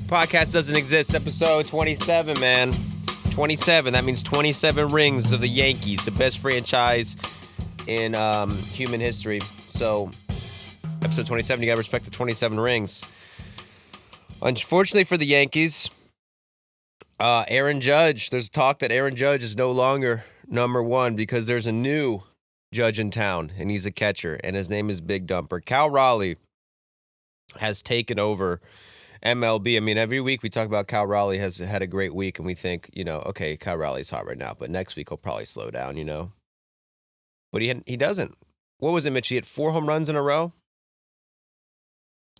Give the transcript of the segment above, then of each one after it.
Podcast doesn't exist. Episode 27, man. 27. That means 27 rings of the Yankees, the best franchise in human history. So, episode 27, you got to respect the 27 rings. Unfortunately for the Yankees, Aaron Judge, there's talk that Aaron Judge is no longer number one because there's a new judge in town, and he's a catcher, and his name is Big Dumper. Cal Raleigh has taken over MLB. I mean, every week we talk about Cal Raleigh has had a great week, and we think, okay, Cal Raleigh's hot right now, but next week he'll probably slow down, But he doesn't. What was it, Mitch? He hit 4 home runs in a row?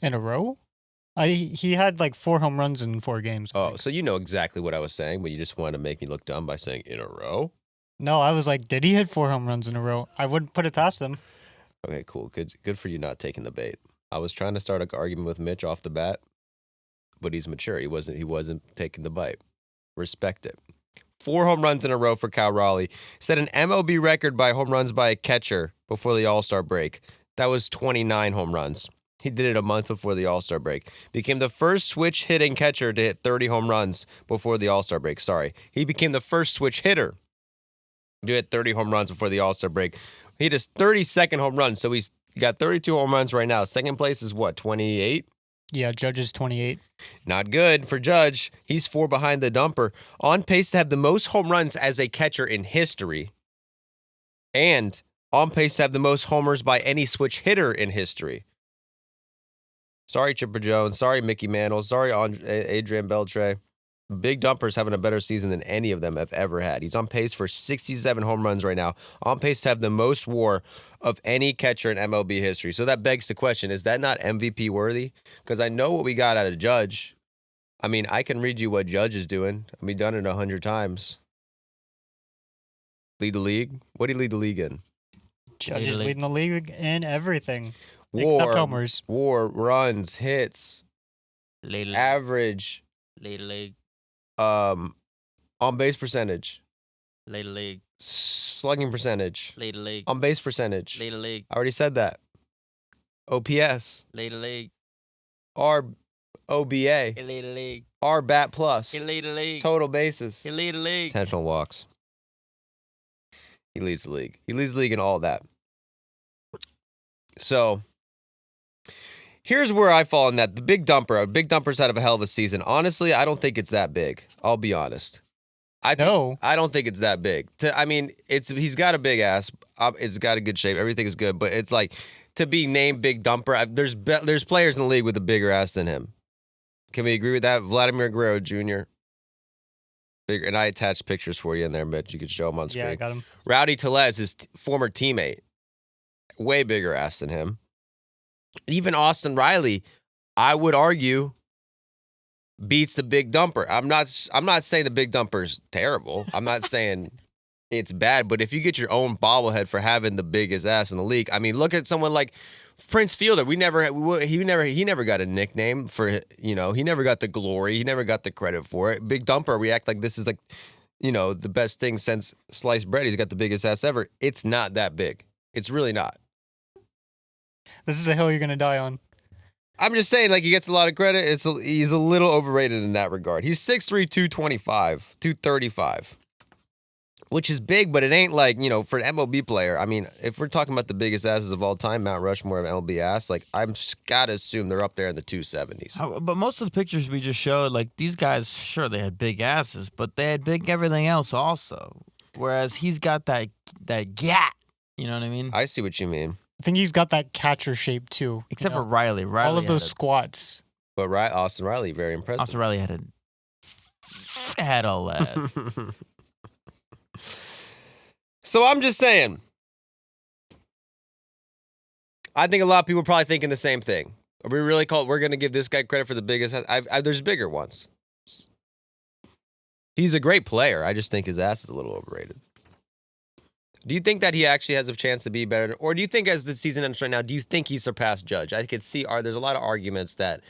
In a row? He had like 4 home runs in 4 games. Oh, so you know exactly what I was saying, but you just wanted to make me look dumb by saying in a row? No, I was like, did he hit 4 home runs in a row? I wouldn't put it past him. Okay, cool. Good for you not taking the bait. I was trying to start an argument with Mitch off the bat, but he's mature. He wasn't taking the bite. Respect it. 4 home runs in a row for Cal Raleigh. Set an MLB record by home runs by a catcher before the All-Star break. That was 29 home runs. He did it a month before the All-Star break. Became the first switch hitting catcher to hit 30 home runs before the All-Star break. Sorry. He became the first switch hitter to hit 30 home runs before the All-Star break. He hit his 32nd home run, so he's got 32 home runs right now. Second place is what, 28? Yeah, Judge is 28. Not good for Judge. He's 4 behind the Dumper. On pace to have the most home runs as a catcher in history. And on pace to have the most homers by any switch hitter in history. Sorry, Chipper Jones. Sorry, Mickey Mantle. Sorry, Adrian Beltre. Big Dumper's having a better season than any of them have ever had. He's on pace for 67 home runs right now. On pace to have the most WAR of any catcher in MLB history. So that begs the question, is that not MVP worthy? Because I know what we got out of Judge. I mean, I can read you what Judge is doing. I mean, done it 100 times. Lead the league? What did he lead the league in? Judge is leading the league in everything. WAR, except homers. WAR, runs, hits, average. Lead the league. On base percentage. Lead the league. Slugging percentage. Lead the league. On base percentage. Lead the league. I already said that. OPS. Lead the league. R OBA. He lead the league. R bat plus. He lead the league. Total bases. He lead the league. Intentional walks. He leads the league. He leads the league in all that. So here's where I fall in that. The Big Dumper's had a hell of a season. Honestly, I don't think it's that big. I'll be honest. I don't think it's that big. He's got a big ass. It's got a good shape. Everything is good. But it's like, to be named Big Dumper, there's players in the league with a bigger ass than him. Can we agree with that? Vladimir Guerrero Jr. Bigger, and I attached pictures for you in there, Mitch. You could show them on screen. Yeah, I got him. Rowdy Tellez, his former teammate, way bigger ass than him. Even Austin Riley, I would argue, beats the Big Dumper. I'm not saying the Big Dumper's terrible. I'm not saying it's bad, but if you get your own bobblehead for having the biggest ass in the league, I mean, look at someone like Prince Fielder. He never got a nickname for, he never got the glory. He never got the credit for it. Big Dumper, we act like this is like, the best thing since sliced bread. He's got the biggest ass ever. It's not that big. It's really not. This is a hill you're going to die on. I'm just saying, like, he gets a lot of credit. He's a little overrated in that regard. He's 6'3", 235, which is big, but it ain't like, for an MLB player. I mean, if we're talking about the biggest asses of all time, Mount Rushmore of MLB ass, like, I'm got to assume they're up there in the 270s. But most of the pictures we just showed, like, these guys, sure, they had big asses, but they had big everything else also. Whereas he's got that gat. You know what I mean? I see what you mean. I think he's got that catcher shape too. Except for Riley. All of those squats. But Austin Riley, very impressive. Austin Riley had all that. So I'm just saying, I think a lot of people are probably thinking the same thing. Are we really we're going to give this guy credit for the biggest? There's bigger ones. He's a great player. I just think his ass is a little overrated. Do you think that he actually has a chance to be better? Or do you think as the season ends right now, do you think he surpassed Judge? I could see there's a lot of arguments that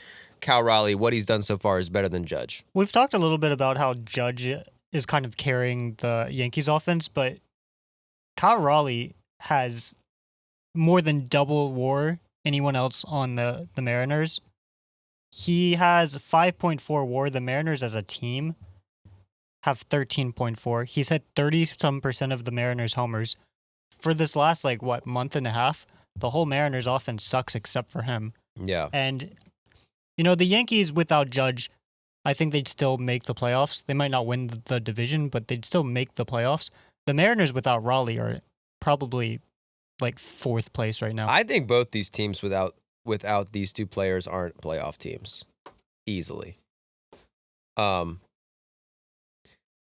Cal Raleigh, what he's done so far is better than Judge. We've talked a little bit about how Judge is kind of carrying the Yankees offense, but Cal Raleigh has more than double WAR anyone else on the Mariners. He has 5.4 WAR. The Mariners as a team have 13.4. He's hit 30-some% of the Mariners' homers. For this last, month and a half, the whole Mariners offense sucks except for him. Yeah. And, the Yankees without Judge, I think they'd still make the playoffs. They might not win the division, but they'd still make the playoffs. The Mariners without Raleigh are probably, fourth place right now. I think both these teams without these two players aren't playoff teams. Easily.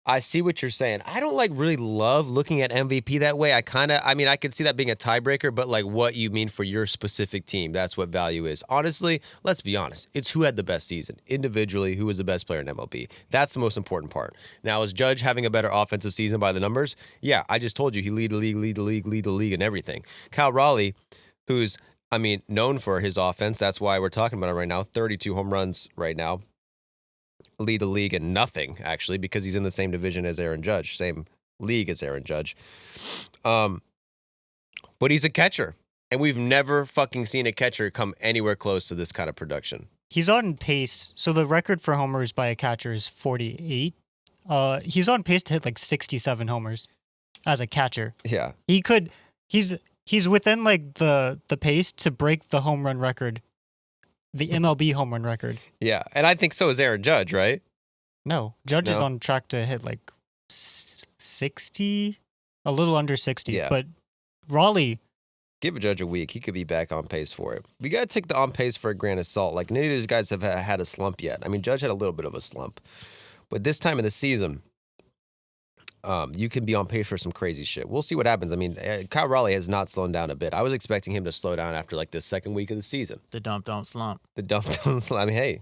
I see what you're saying. I don't really love looking at MVP that way. I could see that being a tiebreaker, but what you mean for your specific team, that's what value is. Honestly, let's be honest. It's who had the best season. Individually, who was the best player in MLB. That's the most important part. Now, is Judge having a better offensive season by the numbers? Yeah, I just told you he lead the league and everything. Cal Raleigh, who's, known for his offense. That's why we're talking about it right now. 32 home runs right now. Lead the league in nothing, actually, because he's in the same division as Aaron Judge, same league as Aaron Judge. But he's a catcher, and we've never fucking seen a catcher come anywhere close to this kind of production. He's on pace. So the record for homers by a catcher is 48. He's on pace to hit 67 homers as a catcher. Yeah. He's within the pace to break the home run record. The MLB home run record. Yeah, and I think so is Aaron Judge, right? No, Judge is on track to hit 60, a little under 60. Yeah. But Raleigh, give a Judge a week. He could be back on pace for it. We got to take the on pace for a grain of salt. Neither of these guys have had a slump yet. Judge had a little bit of a slump. But this time in the season, you can be on pace for some crazy shit. We'll see what happens. Kyle Raleigh has not slowed down a bit. I was expecting him to slow down after the second week of the season. The dump don't slump. Hey,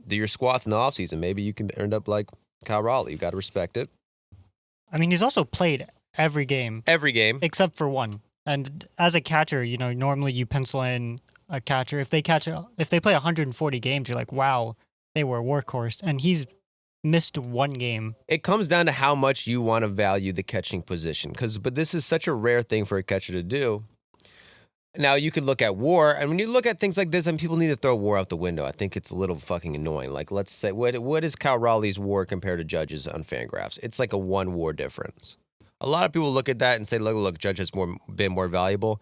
do your squats in the offseason. Maybe you can end up like Kyle Raleigh. You've got to respect it. He's also played every game. Every game. Except for one. And as a catcher, normally you pencil in a catcher. If they play 140 games, you're like, wow, they were a workhorse. And he's missed one game. It comes down to how much you want to value the catching position. But this is such a rare thing for a catcher to do. Now, you could look at WAR, and when you look at things like this, people need to throw WAR out the window. I think it's a little fucking annoying. Let's say, what is Cal Raleigh's WAR compared to Judge's on Fangraphs? It's a 1 WAR difference. A lot of people look at that and say, look, Judge has been more valuable.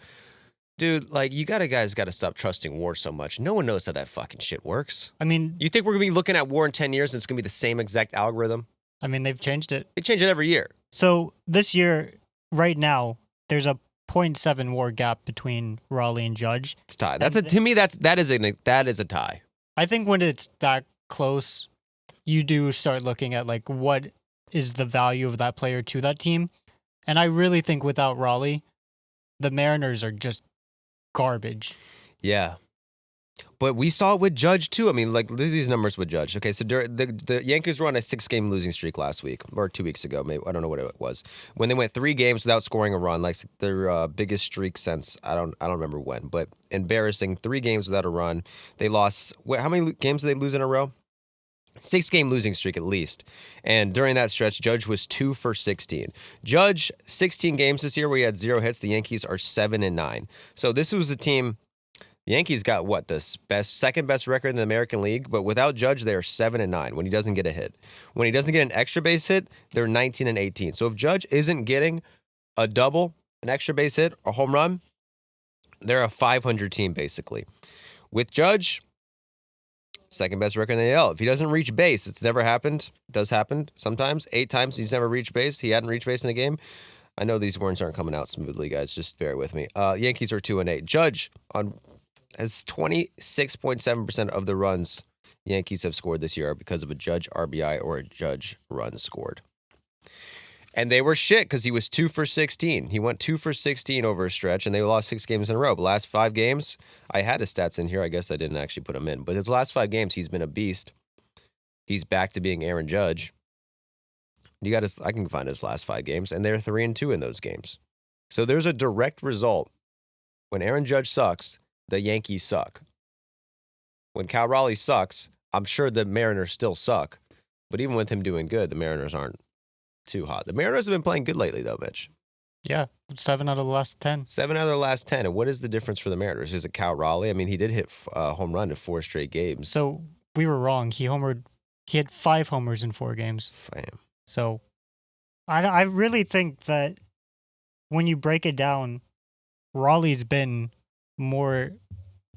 Dude, you guys got to stop trusting WAR so much. No one knows how that fucking shit works. You think we're going to be looking at WAR in 10 years and it's going to be the same exact algorithm? They've changed it. They change it every year. So this year, right now, there's a 0.7 WAR gap between Raleigh and Judge. It's tied. To me, that is a tie. I think when it's that close, you do start looking at what is the value of that player to that team. And I really think without Raleigh, the Mariners are just garbage. Yeah. But we saw it with Judge, too. Look at these numbers with Judge. Okay, so the Yankees were on a 6-game losing streak last week, or 2 weeks ago. Maybe I don't know what it was. When they went 3 games without scoring a run, their biggest streak since I don't remember when, but embarrassing. 3 games without a run. They lost. How many games did they lose in a row? 6-game losing streak at least. And during that stretch, Judge was 2 for 16. Judge, 16 games this year where he had 0 hits. The Yankees are 7-9. So this was a team. The Yankees got the second best record in the American League, but without Judge, they are 7-9 when he doesn't get a hit. When he doesn't get an extra base hit, they're 19-18. So if Judge isn't getting a double, an extra base hit, a home run, they're a 500 team basically. With Judge, second best record in the AL. If he doesn't reach base, it's never happened. It does happen sometimes. 8 times he's never reached base. He hadn't reached base in a game. I know these words aren't coming out smoothly, guys. Just bear with me. Yankees are 2-8. Judge has 26.7% of the runs Yankees have scored this year because of a Judge RBI or a Judge run scored. And they were shit because he was 2 for 16. He went 2 for 16 over a stretch, and they lost 6 games in a row. The last 5 games, I had his stats in here. I guess I didn't actually put them in. But his last 5 games, he's been a beast. He's back to being Aaron Judge. I can find his last 5 games, and they're 3-2 in those games. So there's a direct result. When Aaron Judge sucks, the Yankees suck. When Cal Raleigh sucks, I'm sure the Mariners still suck. But even with him doing good, the Mariners aren't too hot. The Mariners have been playing good lately, though, Mitch. Yeah, 7 out of the last 10. 7 out of the last 10. And what is the difference for the Mariners? Is it Cal Raleigh? I mean, he did hit a home run in 4 straight games. So we were wrong. He had 5 homers in 4 games. Damn. So I really think that when you break it down, Raleigh's been more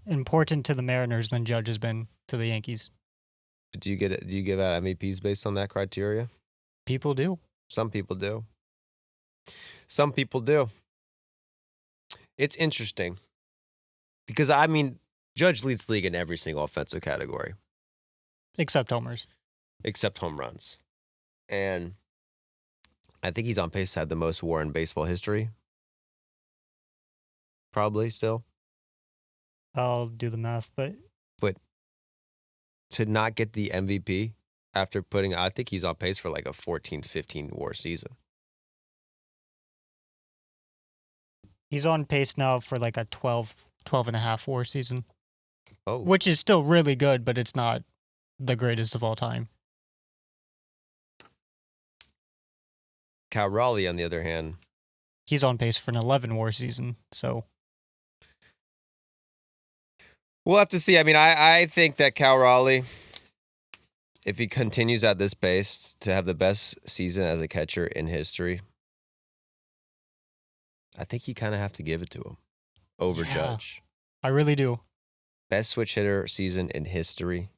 important to the Mariners than Judge has been to the Yankees. Do you give out MVPs based on that criteria? People do. Some people do. Some people do. It's interesting because, I mean, Judge leads the league in every single offensive category. Except homers. Except home runs. And I think he's on pace to have the most WAR in baseball history. Probably still. I'll do the math, but To not get the MVP after I think he's on pace for like a 14-15 WAR season. he's on pace now for like a 12 and a half WAR season. Oh. Which is still really good, but it's not the greatest of all time. Cal Raleigh, on the other hand, He's on pace for an 11 WAR season, so we'll have to see. I mean, I think that Cal Raleigh, if he continues at this pace to have the best season as a catcher in history, I think you kind of have to give it to him over Yeah. Judge. I really do. Best switch hitter season in history.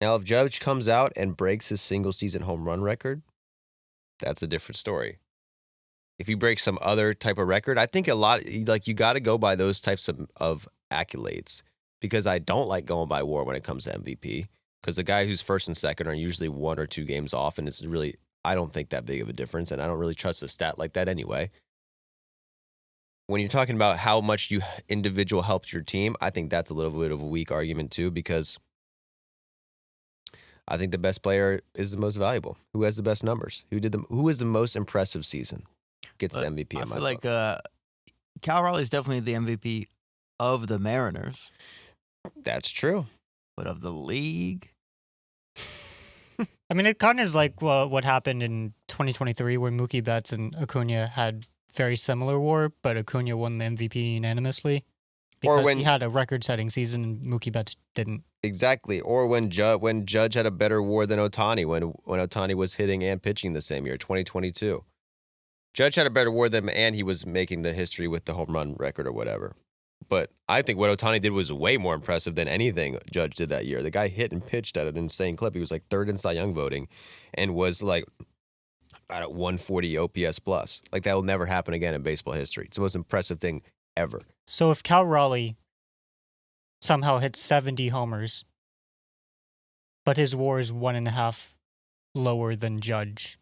Now, if Judge comes out and breaks his single season home run record, that's a different story. If he breaks some other type of record, I think you got to go by those types of accolades, because I don't like going by WAR when it comes to MVP, because the guy who's first and second are usually 1 or 2 games off, and it's really, I don't think that big of a difference, and I don't really trust a stat like that anyway. When you're talking about how much you individual helped your team, I think that's a little bit of a weak argument too, because I think the best player is the most valuable. Who has the best numbers? Who is the most impressive season gets the MVP. I in my feel book. like Cal Raleigh's definitely the MVP of the Mariners, That's true. but of the league, I mean, it kind of is like what happened in 2023 where Mookie Betts and Acuna had very similar WAR, but Acuna won the MVP unanimously because he had a record-setting season and Mookie Betts didn't. Exactly. Or when Judge had a better WAR than Ohtani, when Ohtani was hitting and pitching the same year, 2022. Judge had a better WAR than him, and he was making the history with the home run record or whatever. But I think what Ohtani did was way more impressive than anything Judge did that year. The guy hit and pitched at an insane clip. He was like 3rd in Cy Young voting and was like at 140 OPS plus. Like, that will never happen again in baseball history. It's the most impressive thing ever. So if Cal Raleigh somehow hits 70 homers, but his WAR is 1.5 lower than Judge,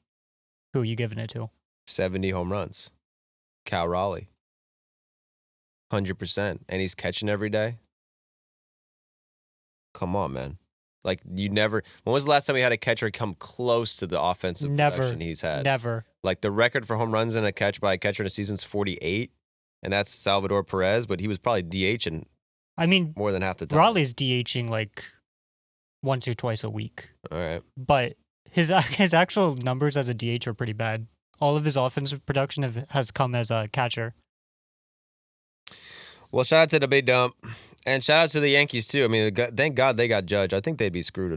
who are you giving it to? 70 home runs. Cal Raleigh. 100%. And he's catching every day. Come on, man. Like, when was the last time we had a catcher come close to the offensive production he's had? Never. Like, the record for home runs in a catch by a catcher in a season is 48, and that's Salvador Perez, but he was probably DHing more than half the time. Raleigh's DHing like once or twice a week. All right. But his actual numbers as a DH are pretty bad. All of his offensive production has come as a catcher. Well, shout out to the Big Dump, and shout out to the Yankees too. I mean, thank God they got Judge. I think they'd be screwed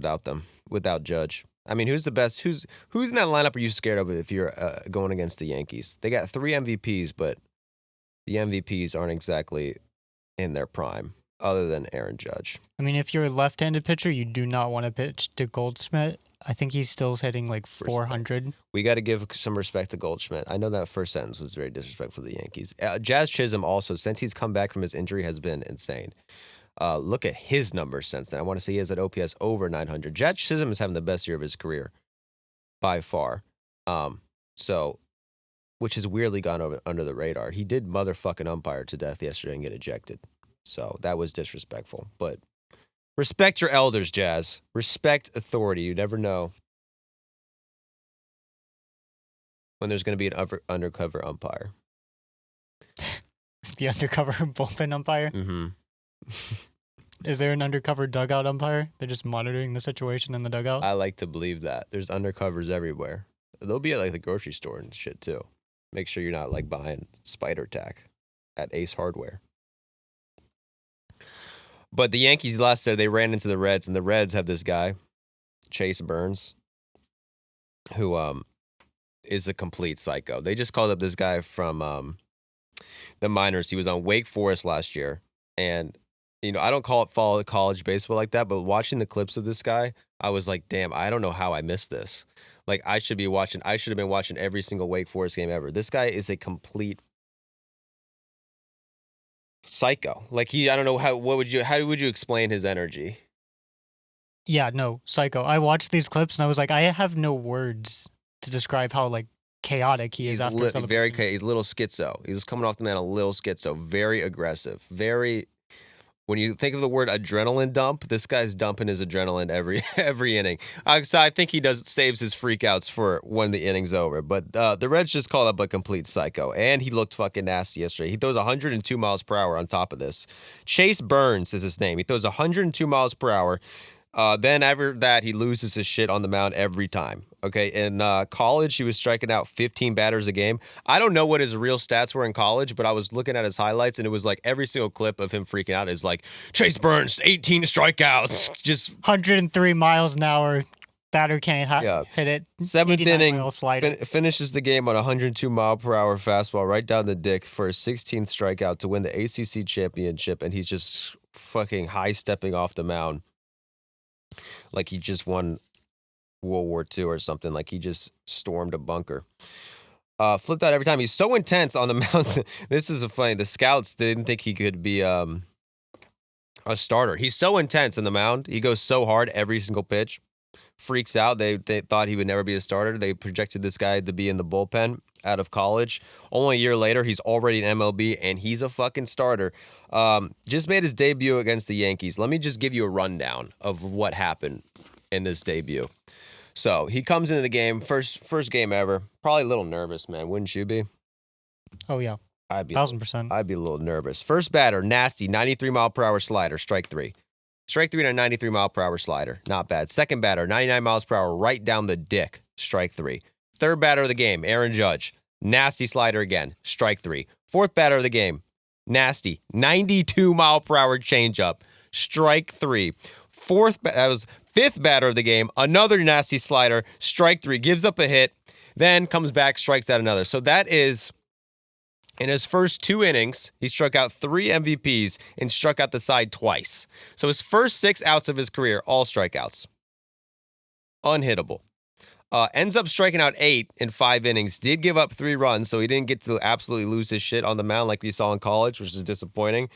without Judge. I mean, who's the best? Who's in that lineup? Are you scared of if you're going against the Yankees? They got 3 MVPs, but the MVPs aren't exactly in their prime, other than Aaron Judge. I mean, if you're a left-handed pitcher, you do not want to pitch to Goldschmidt. I think he's still hitting like 400. We got to give some respect to Goldschmidt. I know that first sentence was very disrespectful to the Yankees. Jazz Chisholm also, since he's come back from his injury, has been insane. Look at his numbers since then. I want to say he has an OPS over 900. Jazz Chisholm is having the best year of his career by far. Which has weirdly gone under the radar. He did motherfucking umpire to death yesterday and get ejected. So that was disrespectful. But respect your elders, Jazz. Respect authority. You never know when there's going to be an undercover umpire. The undercover bullpen umpire? Mm-hmm. Is there an undercover dugout umpire? They're just monitoring the situation in the dugout? I like to believe that. There's undercovers everywhere. They'll be at like the grocery store and shit too. Make sure you're not like buying Spider Tack at Ace Hardware. But the Yankees last year, they ran into the Reds, and the Reds have this guy, Chase Burns, who is a complete psycho. They just called up this guy from the minors. He was on Wake Forest last year, and I don't follow college baseball like that, but watching the clips of this guy, I was like, damn, I don't know how I missed this. Like, I should have been watching every single Wake Forest game ever. This guy is a complete psycho. Like, I don't know how would you explain his energy? Yeah, no, psycho. I watched these clips and I was like, I have no words to describe how like chaotic he is after He's celebration. he's a little schizo. He's coming off the man a little schizo. Very aggressive. Very. When you think of the word adrenaline dump, this guy's dumping his adrenaline every inning. So I think he saves his freakouts for when the inning's over. But the Reds just called up a complete psycho, and he looked fucking nasty yesterday. He throws 102 miles per hour on top of this. Chase Burns is his name. He throws 102 miles per hour. Then after that, he loses his shit on the mound every time. Okay, in college, he was striking out 15 batters a game. I don't know what his real stats were in college, but I was looking at his highlights, and it was like every single clip of him freaking out is like, Chase Burns, 18 strikeouts. Just 103 miles an hour. Batter can't hit it. Seventh inning, slider. finishes the game on a 102 mile per hour fastball right down the dick for a 16th strikeout to win the ACC championship, and he's just fucking high-stepping off the mound. Like he just won World War II or something. Like he just stormed a bunker. Flipped out every time. He's so intense on the mound. This is funny. The scouts didn't think he could be a starter. He's so intense on the mound. He goes so hard every single pitch. Freaks out. They thought he would never be a starter. They projected this guy to be in the bullpen out of college. Only a year later, he's already in MLB, and he's a fucking starter. Just made his debut against the Yankees. Let me just give you a rundown of what happened in this debut. So he comes into the game, first game ever. Probably a little nervous, man. Wouldn't you be? Oh, yeah. I'd be 1,000%. I'd be a little nervous. First batter, nasty, 93 mile per hour slider, strike three. Strike three on a 93 mile per hour slider. Not bad. Second batter, 99 miles per hour, right down the dick. Strike three. Third batter of the game, Aaron Judge. Nasty slider again. Strike three. Fourth batter of the game, nasty, 92 mile per hour changeup. Strike three. That was fifth batter of the game. Another nasty slider. Strike three. Gives up a hit. Then comes back, strikes out another. So that is. In his first 2 innings, he struck out 3 MVPs and struck out the side twice. So his first 6 outs of his career, all strikeouts. Unhittable. Ends up striking out 8 in 5 innings. Did give up 3 runs, so he didn't get to absolutely lose his shit on the mound like we saw in college, which is disappointing.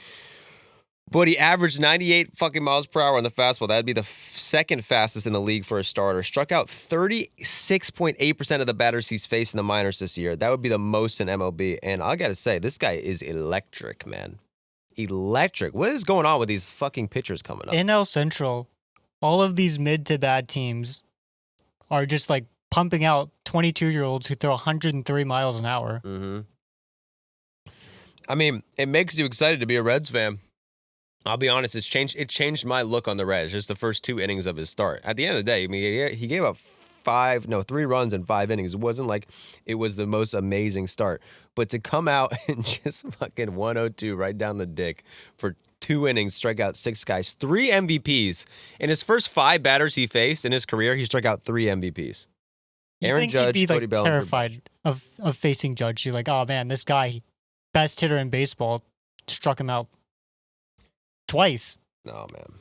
But he averaged 98 fucking miles per hour on the fastball. That'd be the second fastest in the league for a starter. Struck out 36.8% of the batters he's faced in the minors this year. That would be the most in MLB. And I got to say, this guy is electric, man. Electric. What is going on with these fucking pitchers coming up? In El Central, all of these mid to bad teams are just like pumping out 22-year-olds who throw 103 miles an hour. Mm-hmm. I mean, it makes you excited to be a Reds fan. I'll be honest, it changed my look on the Reds, just the first 2 innings of his start. At the end of the day, I mean, he gave up 3 runs in 5 innings. It wasn't like it was the most amazing start. But to come out and just fucking 102 right down the dick for 2 innings, strike out 6 guys, 3 MVPs. In his first 5 batters he faced in his career, he struck out 3 MVPs. Aaron Aaron Judge, Judge, he'd be Cody like Bellinger. terrified of facing Judge. You're like, oh man, this guy, best hitter in baseball, struck him out twice. No, man.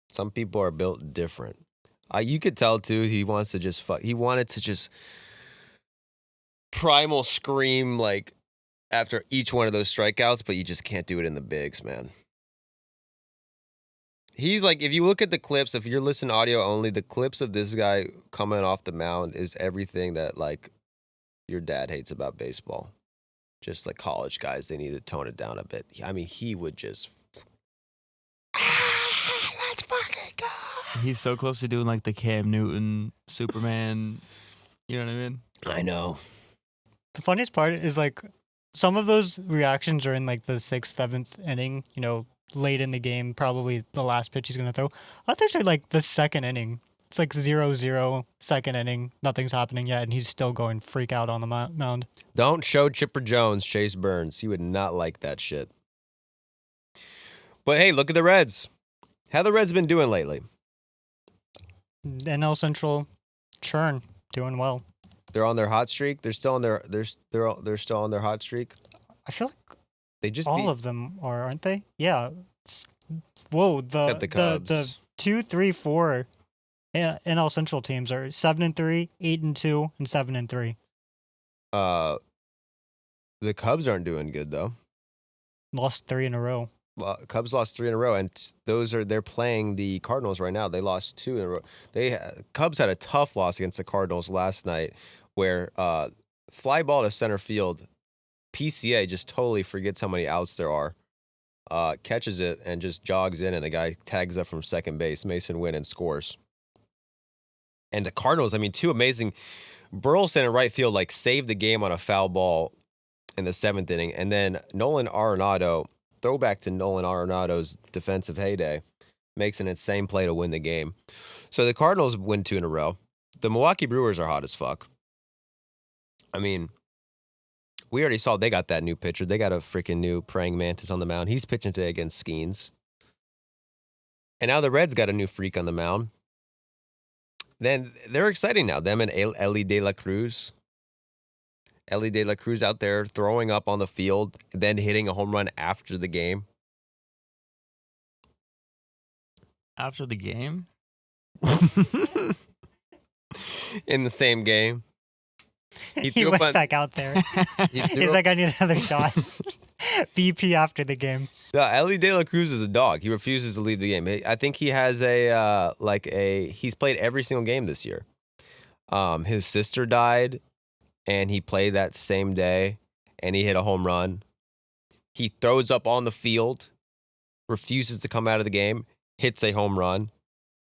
Some people are built different. You could tell, too, he wants to just he wanted to just primal scream, like, after each one of those strikeouts, but you just can't do it in the bigs, man. He's like, if you look at the clips, if you're listening audio only, the clips of this guy coming off the mound is everything that, like, your dad hates about baseball. Just like college guys, they need to tone it down a bit. I mean, he would just... let's fucking go. He's so close to doing like the Cam Newton, Superman. You know what I mean? I know. The funniest part is like some of those reactions are in like the 6th, 7th inning, late in the game, probably the last pitch he's going to throw. Others are like the 2nd inning, It's like 0-0, second inning. Nothing's happening yet, and he's still going freak out on the mound. Don't show Chipper Jones Chase Burns. He would not like that shit. But hey, look at the Reds. How the Reds been doing lately? NL Central churn, doing well. They're on their hot streak. They're still on their they're still on their hot streak. I feel like They just all beat of them are, aren't they? Yeah. Whoa, except the Cubs. the 2, 3, 4 NL Central teams are 7-3, 8-2, and 7-3. The Cubs aren't doing good though. Lost 3 in a row. Cubs lost 3 in a row, and they're playing the Cardinals right now. They lost 2 in a row. Cubs had a tough loss against the Cardinals last night, where fly ball to center field, PCA just totally forgets how many outs there are, catches it and just jogs in, and the guy tags up from second base. Mason Winnan scores. And the Cardinals, I mean, 2 amazing. Burleson in right field saved the game on a foul ball in the 7th inning, and then Nolan Arenado. Throwback to Nolan Arenado's defensive heyday, makes an insane play to win the game. So the Cardinals win 2 in a row. The Milwaukee Brewers are hot as fuck. I mean, we already saw they got that new pitcher. They got a freaking new praying mantis on the mound. He's pitching today against Skeens. And now the Reds got a new freak on the mound. Then they're exciting now. Them and Elly De La Cruz. Elly De La Cruz out there throwing up on the field, then hitting a home run after the game. After the game? In the same game. He went back out there. He's like, I need another shot. BP after the game. Elly De La Cruz is a dog. He refuses to leave the game. I think he has he's played every single game this year. His sister died, and he played that same day, and he hit a home run. He throws up on the field, refuses to come out of the game, hits a home run.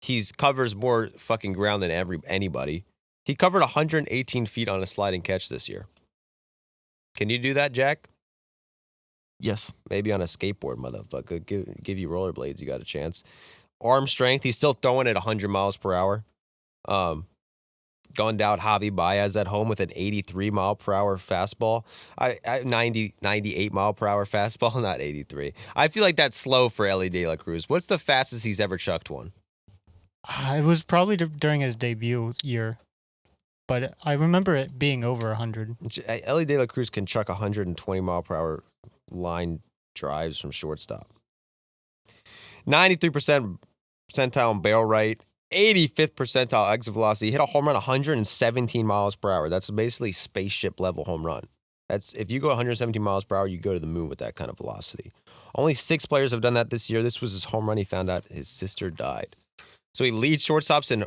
He covers more fucking ground than anybody. He covered 118 feet on a sliding catch this year. Can you do that, Jack? Yes. Maybe on a skateboard, motherfucker. Give you rollerblades, you got a chance. Arm strength, he's still throwing at 100 miles per hour. Going down Javi Baez at home with an 83 mile per hour fastball. 98 mile per hour fastball, not 83. I feel like that's slow for Elly De La Cruz. What's the fastest he's ever chucked one? It was probably during his debut year, but I remember it being over 100. Elly De La Cruz can chuck 120 mile per hour line drives from shortstop. 93% percentile in barrel rate. 85th percentile exit velocity. He hit a home run 117 miles per hour. That's basically spaceship level home run. That's if you go 117 miles per hour, you go to the moon with that kind of velocity. Only 6 players have done that this year. This was his home run. He found out his sister died. So he leads shortstops in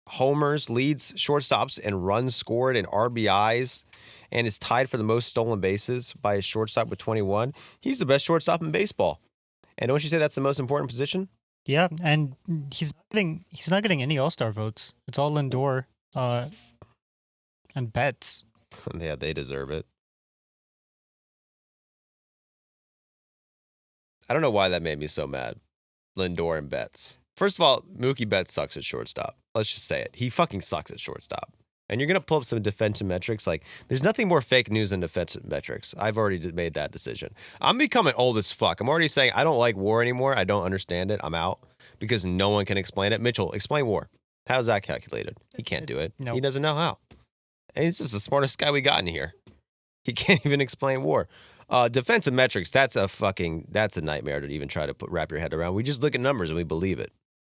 homers, leads shortstops in runs scored and RBIs, and is tied for the most stolen bases by his shortstop with 21. He's the best shortstop in baseball. And don't you say that's the most important position? Yeah, and he's not getting any All-Star votes. It's all Lindor and Betts. Yeah, they deserve it. I don't know why that made me so mad. Lindor and Betts. First of all, Mookie Betts sucks at shortstop. Let's just say it. He fucking sucks at shortstop. And you're going to pull up some defensive metrics. There's nothing more fake news than defensive metrics. I've already made that decision. I'm becoming old as fuck. I'm already saying I don't like WAR anymore. I don't understand it. I'm out because no one can explain it. Mitchell, explain WAR. How's that calculated? He can't do it. No. He doesn't know how. And he's just the smartest guy we got in here. He can't even explain WAR. Defensive metrics, that's a nightmare to even try to wrap your head around. We just look at numbers and we believe it.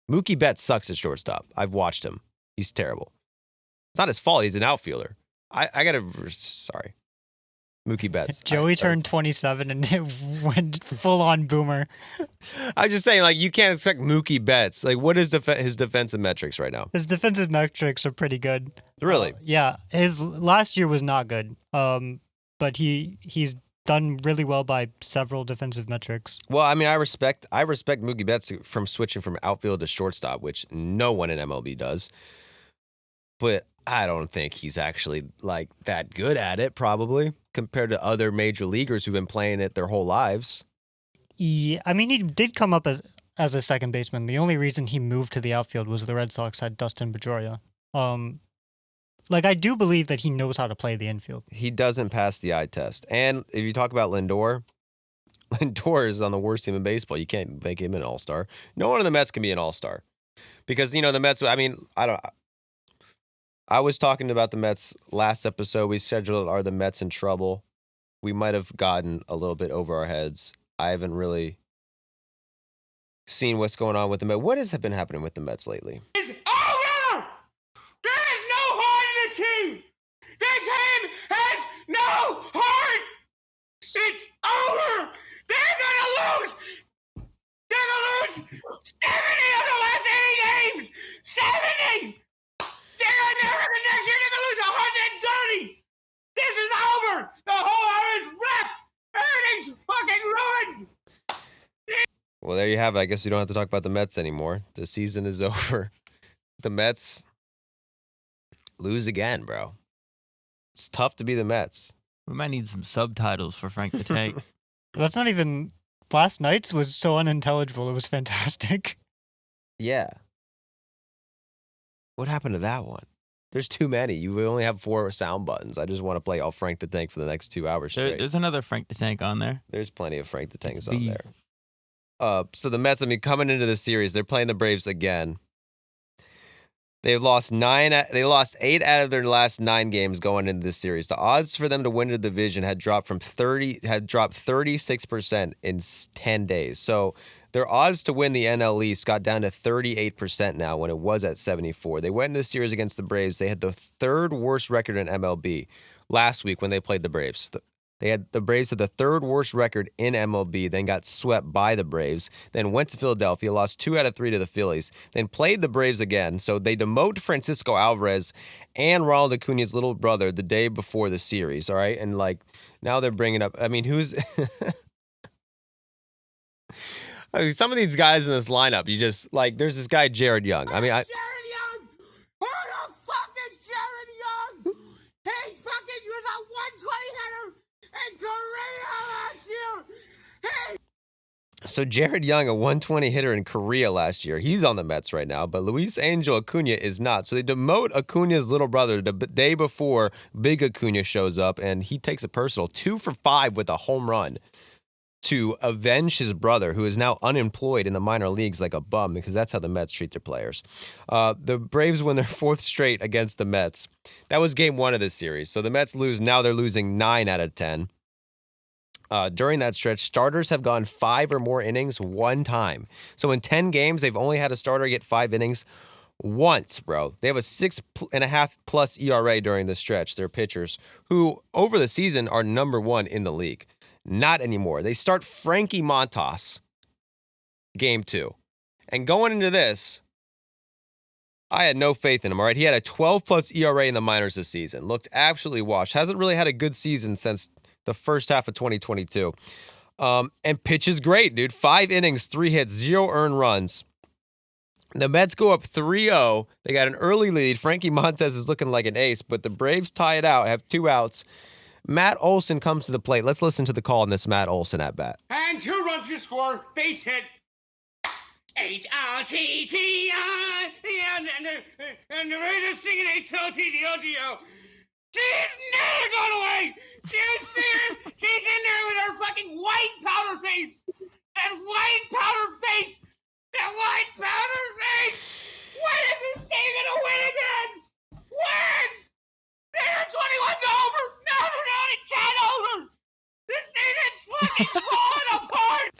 Mookie Betts sucks at shortstop. I've watched him. He's terrible. It's not his fault. He's an outfielder. Sorry. Mookie Betts. Joey turned 27 and it went full on boomer. I'm just saying, you can't expect Mookie Betts. What is his defensive metrics right now? His defensive metrics are pretty good. Really? Yeah. His last year was not good. But he's done really well by several defensive metrics. Well, I mean, I respect Mookie Betts from switching from outfield to shortstop, which no one in MLB does. But I don't think he's actually that good at it, probably, compared to other major leaguers who've been playing it their whole lives. Yeah, I mean, he did come up as as a second baseman. The only reason he moved to the outfield was the Red Sox had Dustin Pedroia. I do believe that he knows how to play the infield. He doesn't pass the eye test. And if you talk about Lindor, Lindor is on the worst team in baseball. You can't make him an all-star. No one on the Mets can be an all-star. Because, the Mets, I was talking about the Mets last episode. We scheduled, are the Mets in trouble? We might have gotten a little bit over our heads. I haven't really seen what's going on with the Mets. What has been happening with the Mets lately? It's over! There is no heart in this team! This team has no heart! It's over! They're gonna lose! They're gonna lose 70 of the last 80 games! 70! Next year they're gonna lose 130! This is over! The whole hour is wrecked! Everything's fucking ruined! Well, there you have it. I guess we don't have to talk about the Mets anymore. The season is over. The Mets lose again, bro. It's tough to be the Mets. We might need some subtitles for Frank the Tank. That's not even... Last night's was so unintelligible. It was fantastic. Yeah. What happened to that one? There's too many. You only have 4 sound buttons. I just want to play all Frank the Tank for the next 2 hours straight. There's another Frank the Tank on there. There's plenty of Frank the Tanks on there. So the Mets, coming into the series, they're playing the Braves again. They've lost 8 out of their last 9 games going into this series. The odds for them to win the division had dropped 36% in 10 days. So their odds to win the NL East got down to 38% now when it was at 74. They went into the series against the Braves. They had the 3rd worst record in MLB last week when they played the Braves. The Braves had the 3rd worst record in MLB, then got swept by the Braves, then went to Philadelphia, lost 2 out of 3 to the Phillies, then played the Braves again. So they demote Francisco Alvarez and Ronald Acuña's little brother the day before the series, all right? And, now they're bringing up, who's... some of these guys in this lineup, you just, there's this guy, Jared Young. Jared Young! Who the fuck is Jared Young? He fucking was a 120 hitter in Korea last year! So Jared Young, a 120 hitter in Korea last year, he's on the Mets right now, but Luis Angel Acuña is not. So they demote Acuña's little brother the day before Big Acuña shows up, and he takes a personal 2 for 5 with a home run to avenge his brother, who is now unemployed in the minor leagues like a bum, because that's how the Mets treat their players. The Braves win their 4th straight against the Mets. That was game 1 of this series. So the Mets lose. Now they're losing 9 out of 10. During that stretch, starters have gone 5 or more innings 1 time. So in 10 games, they've only had a starter get 5 innings once, bro. They have a 6.5+ ERA during the stretch. They're pitchers who, over the season, are number 1 in the league. Not anymore. They start Frankie Montas game 2. And going into this, I had no faith in him, all right? He had a 12+ ERA in the minors this season. Looked absolutely washed. Hasn't really had a good season since the first half of 2022. And pitches great, dude. 5 innings, 3 hits, 0 earned runs. The Mets go up 3-0. They got an early lead. Frankie Montas is looking like an ace, but the Braves tie it out, have 2 outs. Matt Olson comes to the plate. Let's listen to the call on this Matt Olson at bat. And 2 runs to score. Base hit. H-O-T-T-I. And the Raiders singing H-O-T-T-O-T-O. She's never gone away. You see her? She's in there with her fucking white powder face. That white powder face. That white powder face. When is this thing gonna win again? When? Their 21's over. Now they're only 10 over. This season's fucking falling apart.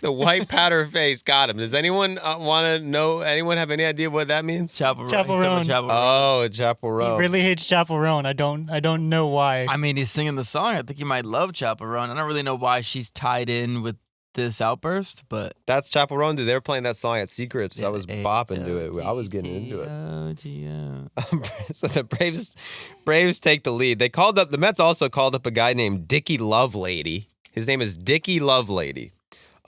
The white powder face got him. Does anyone want to know? Anyone have any idea what that means? Chapel Roan. Oh, Chapel Roan. He really hates Chapel Roan. I don't know why. He's singing the song. I think he might love Chapel Roan. I don't really know why she's tied in with this outburst, but that's Chapel Roan, dude. They were playing that song at Secrets. So I was bopping to it. I was getting into it. So the Braves take the lead. The Mets also called up a guy named Dickie Lovelady. His name is Dickie Lovelady.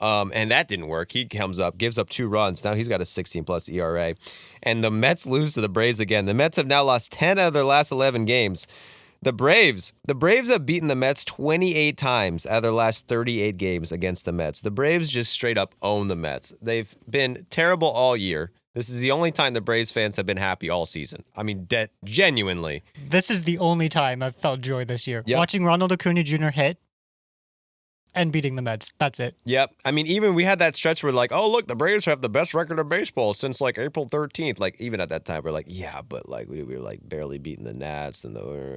And that didn't work. He comes up, gives up 2 runs. Now he's got a 16+ ERA. And the Mets lose to the Braves again. The Mets have now lost 10 out of their last 11 games. The Braves have beaten the Mets 28 times out of their last 38 games against the Mets. The Braves just straight up own the Mets. They've been terrible all year. This is the only time the Braves fans have been happy all season. I mean, genuinely. This is the only time I've felt joy this year. Yep. Watching Ronald Acuna Jr. hit and beating the Mets. That's it. Yep. I mean, even we had that stretch where like, oh, look, the Braves have the best record of baseball since like April 13th. Like, even at that time, we're like, yeah, but like we were like barely beating the Nats, and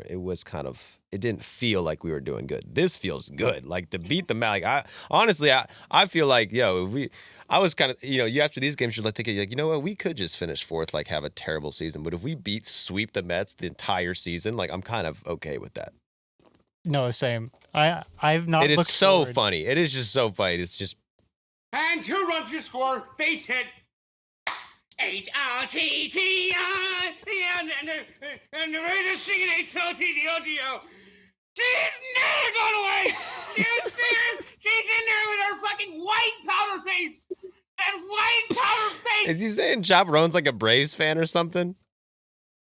it was kind of, it didn't feel like we were doing good. This feels good. Like to beat the Mets. Like, I feel like, I was kind of, you after these games, you're like thinking, like, you know what, we could just finish fourth, like have a terrible season. But if we sweep the Mets the entire season, like I'm kind of okay with that. No, same. I've not. It is looked so forward. funny. It is just so funny. It's just. And 2 runs to score, base hit. H-R-T-T-I. And the Raiders singing H-O-T-D-O-D-O. She's never going away. You see her? She's in there with her fucking white powder face. That white powder face. Is he saying Chaperone's like a Braves fan or something?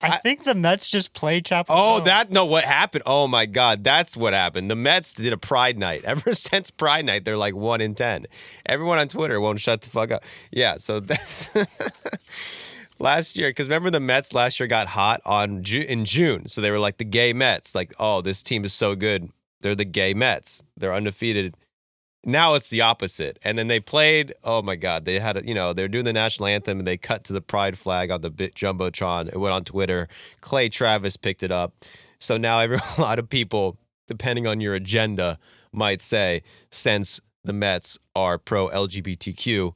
I think the Mets just play Chaperone. Oh, what happened? Oh my God, that's what happened. The Mets did a Pride Night. Ever since Pride Night, they're like 1-10. Everyone on Twitter won't shut the fuck up. Yeah, so that's last year, because remember the Mets last year got hot in June, so they were like the gay Mets. Like, oh, this team is so good. They're the gay Mets. They're undefeated. Now it's the opposite. And then they played, oh my God, they had, they're doing the national anthem and they cut to the pride flag on the Jumbotron. It went on Twitter. Clay Travis picked it up. So now a lot of people, depending on your agenda, might say, since the Mets are pro-LGBTQ,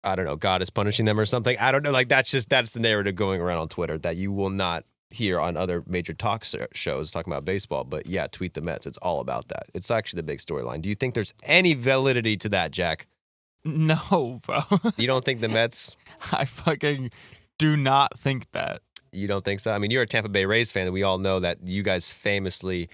I don't know, God is punishing them or something. I don't know. Like, that's the narrative going around on Twitter that you will not hear on other major talk shows talking about baseball. But yeah, tweet the Mets. It's all about that. It's actually the big storyline. Do you think there's any validity to that, Jack? No, bro. You don't think the Mets? I fucking do not think that. You don't think so? I mean, you're a Tampa Bay Rays fan, and we all know that you guys famously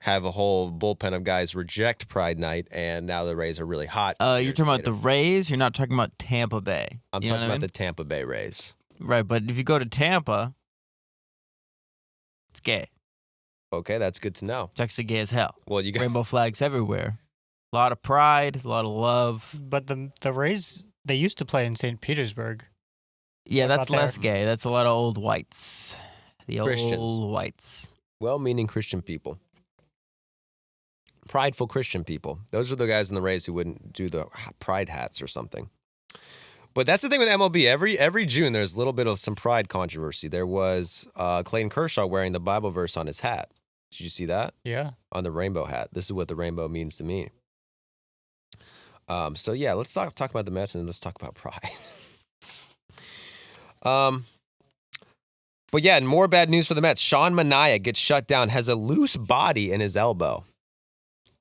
have a whole bullpen of guys reject Pride Night, and now the Rays are really hot. You're talking about the Rays? You're not talking about Tampa Bay. I'm talking about the Tampa Bay Rays. Right, but if you go to Tampa, it's gay. Okay, that's good to know. It's actually gay as hell. Well, you got rainbow flags everywhere. A lot of pride, a lot of love. But the Rays, they used to play in St. Petersburg. Yeah, What that's about less there? gay. That's a lot of old whites. The Christians. old whites. well-meaning Christian people. Prideful Christian people. Those are the guys in the Rays who wouldn't do the pride hats or something. But that's the thing with MLB. Every June, there's a little bit of some pride controversy. There was Clayton Kershaw wearing the Bible verse on his hat. Did you see that? Yeah. On the rainbow hat. This is what the rainbow means to me. So yeah, let's talk about the Mets and then let's talk about pride. But yeah, and more bad news for the Mets. Sean Manaea gets shut down, has a loose body in his elbow.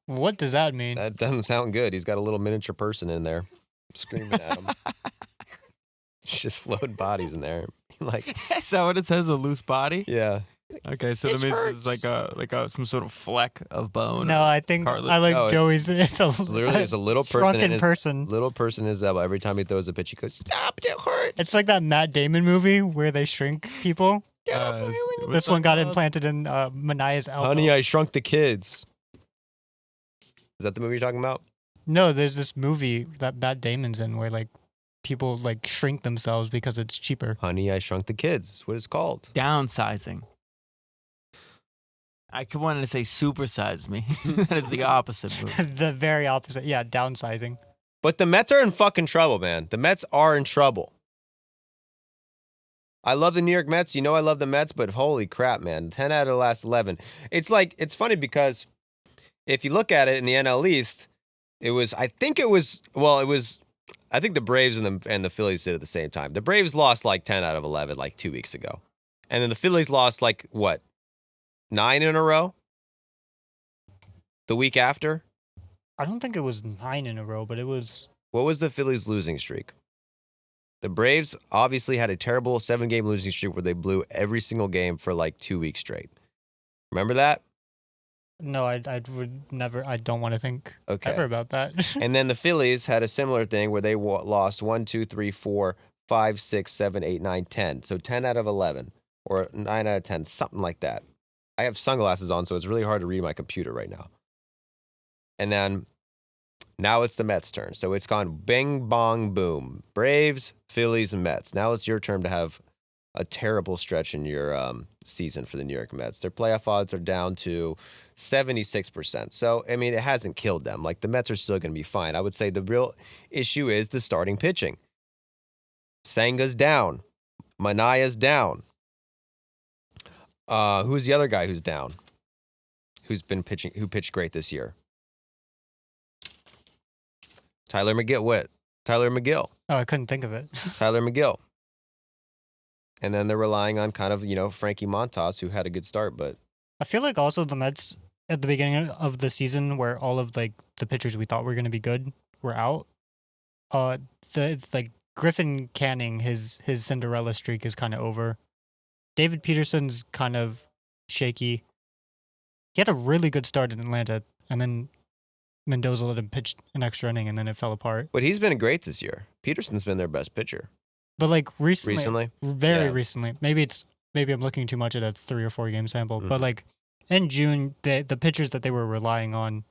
What does that mean? That doesn't sound good. He's got a little miniature person in there screaming at him. It's just floating bodies in there. Like, Is that what it says? A loose body? yeah. Okay, so that means it's like a some sort of fleck of bone. No, or I think cartilage. I like No, Joey's. It's a Literally, there's a little person shrunken in his person. little person in his elbow. Every time he throws a pitch, he goes, "Stop! It hurts." It's like that Matt Damon movie where they shrink people. What's This one that got called? implanted in Manaea's elbow. Honey, I Shrunk the Kids. Is that the movie you're talking about? No, there's this movie that Matt Damon's in where like people like shrink themselves because it's cheaper. Honey, I Shrunk the Kids. That's what it's called. Downsizing. I could wanted to say supersize me. That is the opposite move. The very opposite. Yeah, downsizing. But the Mets are in fucking trouble, man. The Mets are in trouble. I love the New York Mets. You know I love the Mets, but holy crap, man. 10 out of the last 11. It's like, it's funny because if you look at it in the NL East, I think the Braves and the Phillies did at the same time. The Braves lost like 10 out of 11 like 2 weeks ago. And then the Phillies lost like, what, 9 in a row? The week after? I don't think it was 9 in a row, but it was. What was the Phillies' losing streak? The Braves obviously had a terrible 7-game losing streak where they blew every single game for like 2 weeks straight. Remember that? No, I would never. I don't want to think Okay. ever about that. And then the Phillies had a similar thing where they lost 1, 2, 3, 4, 5, 6, 7, 8, 9, 10. So 10 out of 11 or 9 out of 10, something like that. I have sunglasses on, so it's really hard to read my computer right now. And then now it's the Mets' turn. So it's gone bing, bong, boom. Braves, Phillies, and Mets. Now it's your turn to have a terrible stretch in your season for the New York Mets. Their playoff odds are down to 76%. So, I mean, it hasn't killed them. Like, the Mets are still going to be fine. I would say the real issue is the starting pitching. Senga's down. Manaya's down. Who's the other guy who's down? Who's been pitching? Who pitched great this year? Tyler McGill. What? Tyler McGill. Oh, I couldn't think of it. Tyler McGill. And then they're relying on kind of, Frankie Montas, who had a good start, but I feel like also the Mets at the beginning of the season, where all of like the pitchers we thought were going to be good were out. The Griffin Canning, his Cinderella streak is kind of over. David Peterson's kind of shaky. He had a really good start in Atlanta, and then Mendoza let him pitch an extra inning, and then it fell apart. But he's been great this year. Peterson's been their best pitcher. But like recently? Very Yeah. recently. Maybe I'm looking too much at a 3 or 4 game sample. But like in June, the pitchers that they were relying on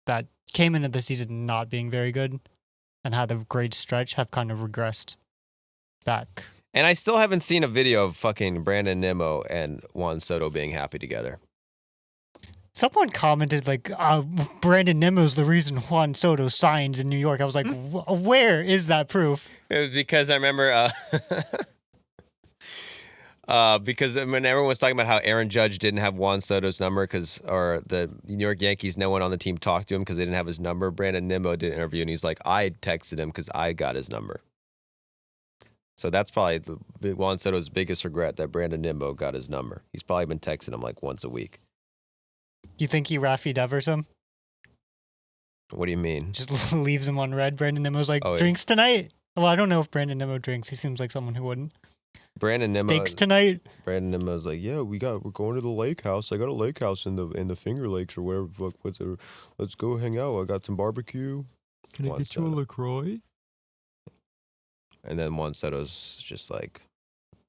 that came into the season not being very good and had a great stretch have kind of regressed back. And I still haven't seen a video of fucking Brandon Nimmo and Juan Soto being happy together. Someone commented like, Brandon Nimmo's the reason Juan Soto signed in New York. I was like, where is that proof? It was because I remember because when everyone was talking about how Aaron Judge didn't have Juan Soto's number or the New York Yankees, no one on the team talked to him because they didn't have his number. Brandon Nimmo did an interview and he's like, I texted him because I got his number. So that's probably Juan Soto's biggest regret, that Brandon Nimmo got his number. He's probably been texting him like once a week. You think he Raffy Devers him? What do you mean? Just leaves him on red. Brandon Nimmo's like, Oh, drinks tonight? Well, I don't know if Brandon Nimmo drinks. He seems like someone who wouldn't. Brandon Nimmo. Steaks tonight? Brandon Nimmo's like, yeah, we're going to the lake house. I got a lake house in the Finger Lakes or whatever. Let's go hang out. I got some barbecue. Can I get you a LaCroix? And then Juan Soto's just like,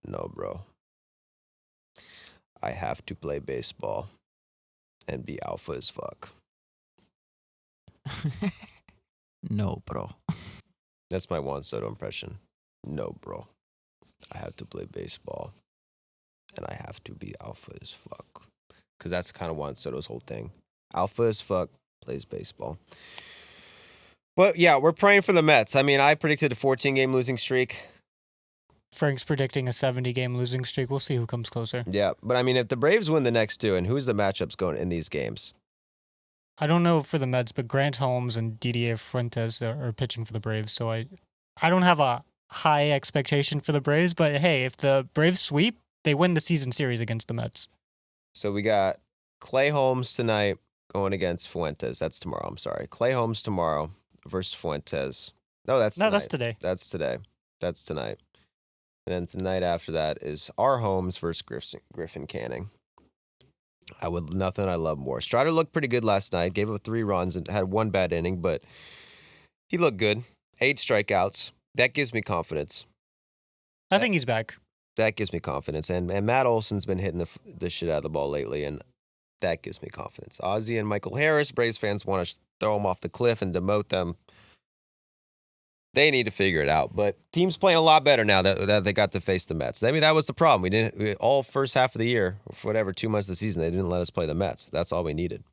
no, bro. I have to play baseball and be alpha as fuck. No, bro. That's my Juan Soto impression. No, bro. I have to play baseball and I have to be alpha as fuck. Because that's kind of Juan Soto's whole thing. Alpha as fuck, plays baseball. But yeah, we're praying for the Mets. I mean, I predicted a 14-game losing streak. Frank's predicting a 70-game losing streak. We'll see who comes closer. Yeah, but I mean, if the Braves win the next two, and who's the matchups going in these games? I don't know for the Mets, but Grant Holmes and Didier Fuentes are pitching for the Braves, so I don't have a high expectation for the Braves, but hey, if the Braves sweep, they win the season series against the Mets. So we got Clay Holmes tonight going against Fuentes. That's tomorrow, I'm sorry. Clay Holmes tomorrow versus Fuentes. No, that's tonight. That's today. That's today. That's tonight. And then tonight after that is our Holmes versus Griffin Canning. I love more. Strider looked pretty good last night. Gave up 3 runs and had 1 bad inning, but he looked good. 8 strikeouts. That gives me confidence. I think he's back. That gives me confidence. And Matt Olson's been hitting the shit out of the ball lately, and that gives me confidence. Ozzie and Michael Harris, Braves fans want to throw them off the cliff and demote them. They need to figure it out. But team's playing a lot better now that they got to face the Mets. I mean, that was the problem. All first half of the year, whatever, 2 months of the season, they didn't let us play the Mets. That's all we needed.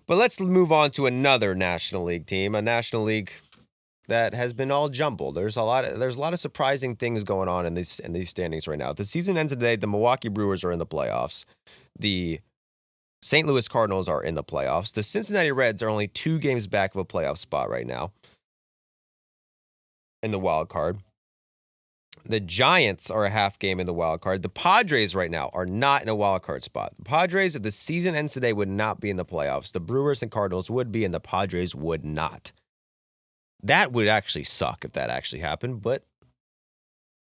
But let's move on to another National League team, a National League that has been all jumbled. There's a lot of surprising things going on in these standings right now. If the season ends today, the Milwaukee Brewers are in the playoffs. The St. Louis Cardinals are in the playoffs. The Cincinnati Reds are only 2 games back of a playoff spot right now in the wild card. The Giants are a half game in the wild card. The Padres right now are not in a wild card spot. The Padres, if the season ends today, would not be in the playoffs. The Brewers and Cardinals would be, and the Padres would not. That would actually suck if that actually happened, but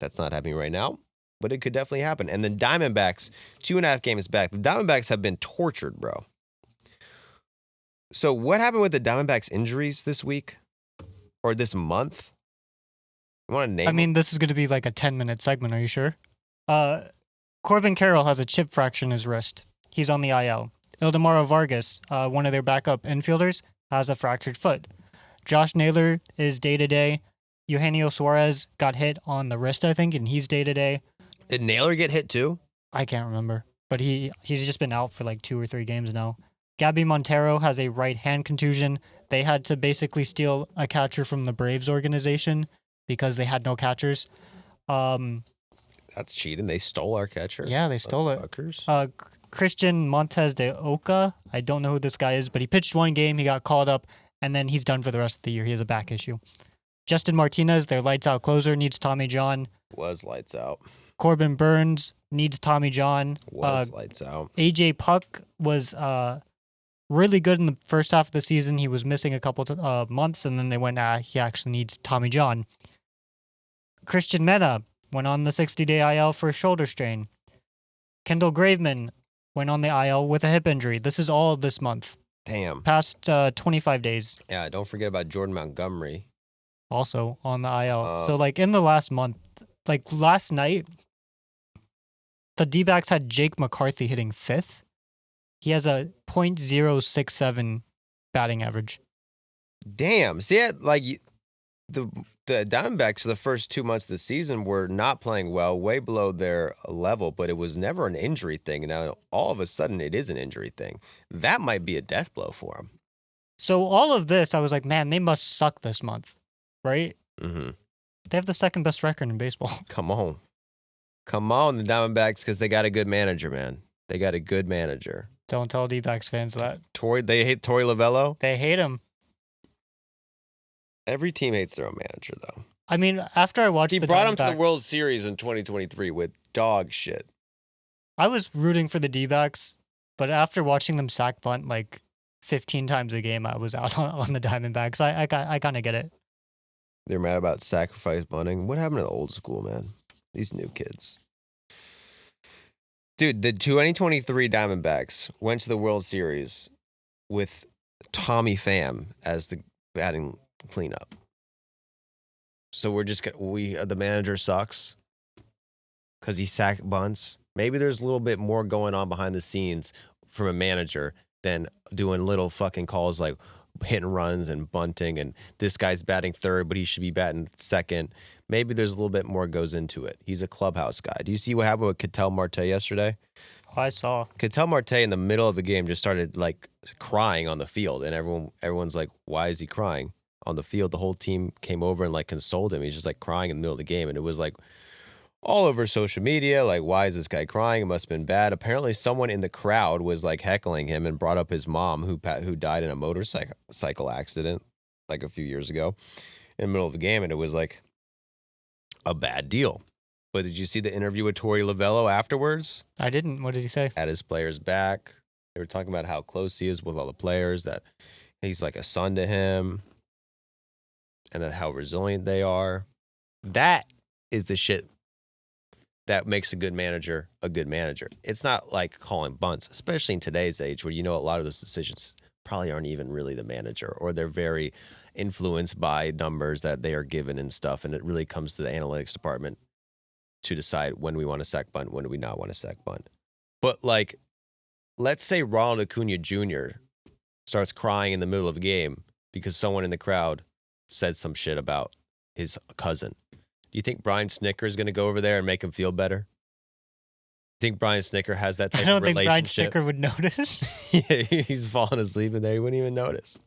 that's not happening right now. But it could definitely happen. And the Diamondbacks, 2.5 games back. The Diamondbacks have been tortured, bro. So what happened with the Diamondbacks injuries this week? Or this month? You want to name I mean, this is going to be like a 10-minute segment. Are you sure? Corbin Carroll has a chip fracture in his wrist. He's on the IL. Ildemaro Vargas, one of their backup infielders, has a fractured foot. Josh Naylor is day-to-day. Eugenio Suarez got hit on the wrist, I think, and he's day-to-day. Did Naylor get hit too? I can't remember, but he's just been out for like 2 or 3 games now. Gabby Montero has a right hand contusion. They had to basically steal a catcher from the Braves organization because they had no catchers. That's cheating. They stole our catcher. Yeah, they stole it. Fuckers. Christian Montes de Oca. I don't know who this guy is, but he pitched 1 game. He got called up, and then he's done for the rest of the year. He has a back issue. Justin Martinez, their lights out closer, needs Tommy John. Was lights out. Corbin Burns needs Tommy John. Was lights out. AJ Puck was really good in the first half of the season. He was missing a couple months, and then they went, he actually needs Tommy John. Christian Mena went on the 60-day IL for a shoulder strain. Kendall Graveman went on the IL with a hip injury. This is all this month. Damn. Past 25 days. Yeah, don't forget about Jordan Montgomery. Also on the IL. So, like, in the last month, like, last night, the D-backs had Jake McCarthy hitting 5th. He has a .067 batting average. Damn. See, like, the Diamondbacks for the first 2 months of the season were not playing well, way below their level, but it was never an injury thing. And now all of a sudden it is an injury thing. That might be a death blow for them. So all of this, I was like, man, they must suck this month, right? Mm-hmm. They have the second best record in baseball. Come on. Come on, the Diamondbacks, because they got a good manager, man. They got a good manager. Don't tell D-backs fans that. They hate Torey Lovello? They hate him. Every team hates their own manager, though. I mean, after I watched He the brought him to the Diamondbacks, World Series in 2023 with dog shit. I was rooting for the D-backs, but after watching them sack bunt like 15 times a game, I was out on the Diamondbacks. I kind of get it. They're mad about sacrifice bunting. What happened to the old school, man? These new kids. Dude, the 2023 Diamondbacks went to the World Series with Tommy Pham as the batting cleanup. So we're just the manager sucks because he sack bunts. Maybe there's a little bit more going on behind the scenes from a manager than doing little fucking calls like hit and runs and bunting and this guy's batting 3rd, but he should be batting 2nd. Maybe there's a little bit more goes into it. He's a clubhouse guy. Do you see what happened with Ketel Marte yesterday? Oh, I saw. Ketel Marte in the middle of the game just started like crying on the field, and everyone's like, why is he crying on the field? The whole team came over and like consoled him. He's just like crying in the middle of the game, and it was like all over social media, like, why is this guy crying? It must have been bad. Apparently someone in the crowd was like heckling him and brought up his mom who died in a motorcycle accident like a few years ago in the middle of the game, and it was like a bad deal. But did you see the interview with Torey Lovello afterwards? I didn't. What did he say? At his players' back. They were talking about how close he is with all the players, that he's like a son to him, and that how resilient they are. That is the shit that makes a good manager a good manager. It's not like calling bunts, especially in today's age where you know a lot of those decisions probably aren't even really the manager, or they're very influenced by numbers that they are given and stuff, and it really comes to the analytics department to decide when we want to sack bunt, when do we not want to sack bunt. But like, let's say Ronald Acuna Jr. starts crying in the middle of a game because someone in the crowd said some shit about his cousin. Do you think Brian Snicker is going to go over there and make him feel better? Think Brian Snicker has that type of relationship? I don't think Brian Snicker would notice. Yeah, he's falling asleep in there. He wouldn't even notice.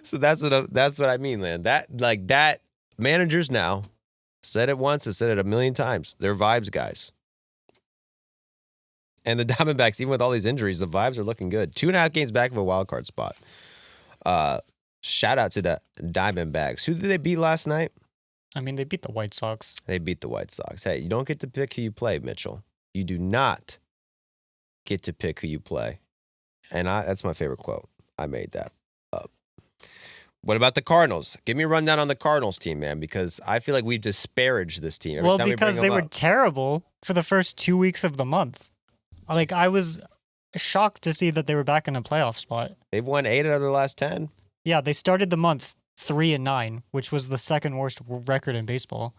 So that's what I mean, man. That managers now, said it once, I said it a million times. They're vibes guys. And the Diamondbacks, even with all these injuries, the vibes are looking good. 2.5 games back of a wild card spot. Shout out to the Diamondbacks. Who did they beat last night? I mean, they beat the White Sox. They beat the White Sox. Hey, you don't get to pick who you play, Mitchell. You do not get to pick who you play. And that's my favorite quote. I made that up. What about the Cardinals? Give me a rundown on the Cardinals team, man, because I feel like we've disparaged this team. Well, because they were terrible for the first 2 weeks of the month. Like, I was shocked to see that they were back in a playoff spot. They've won 8 out of their last 10. Yeah, they started the month 3-9, which was the second worst record in baseball.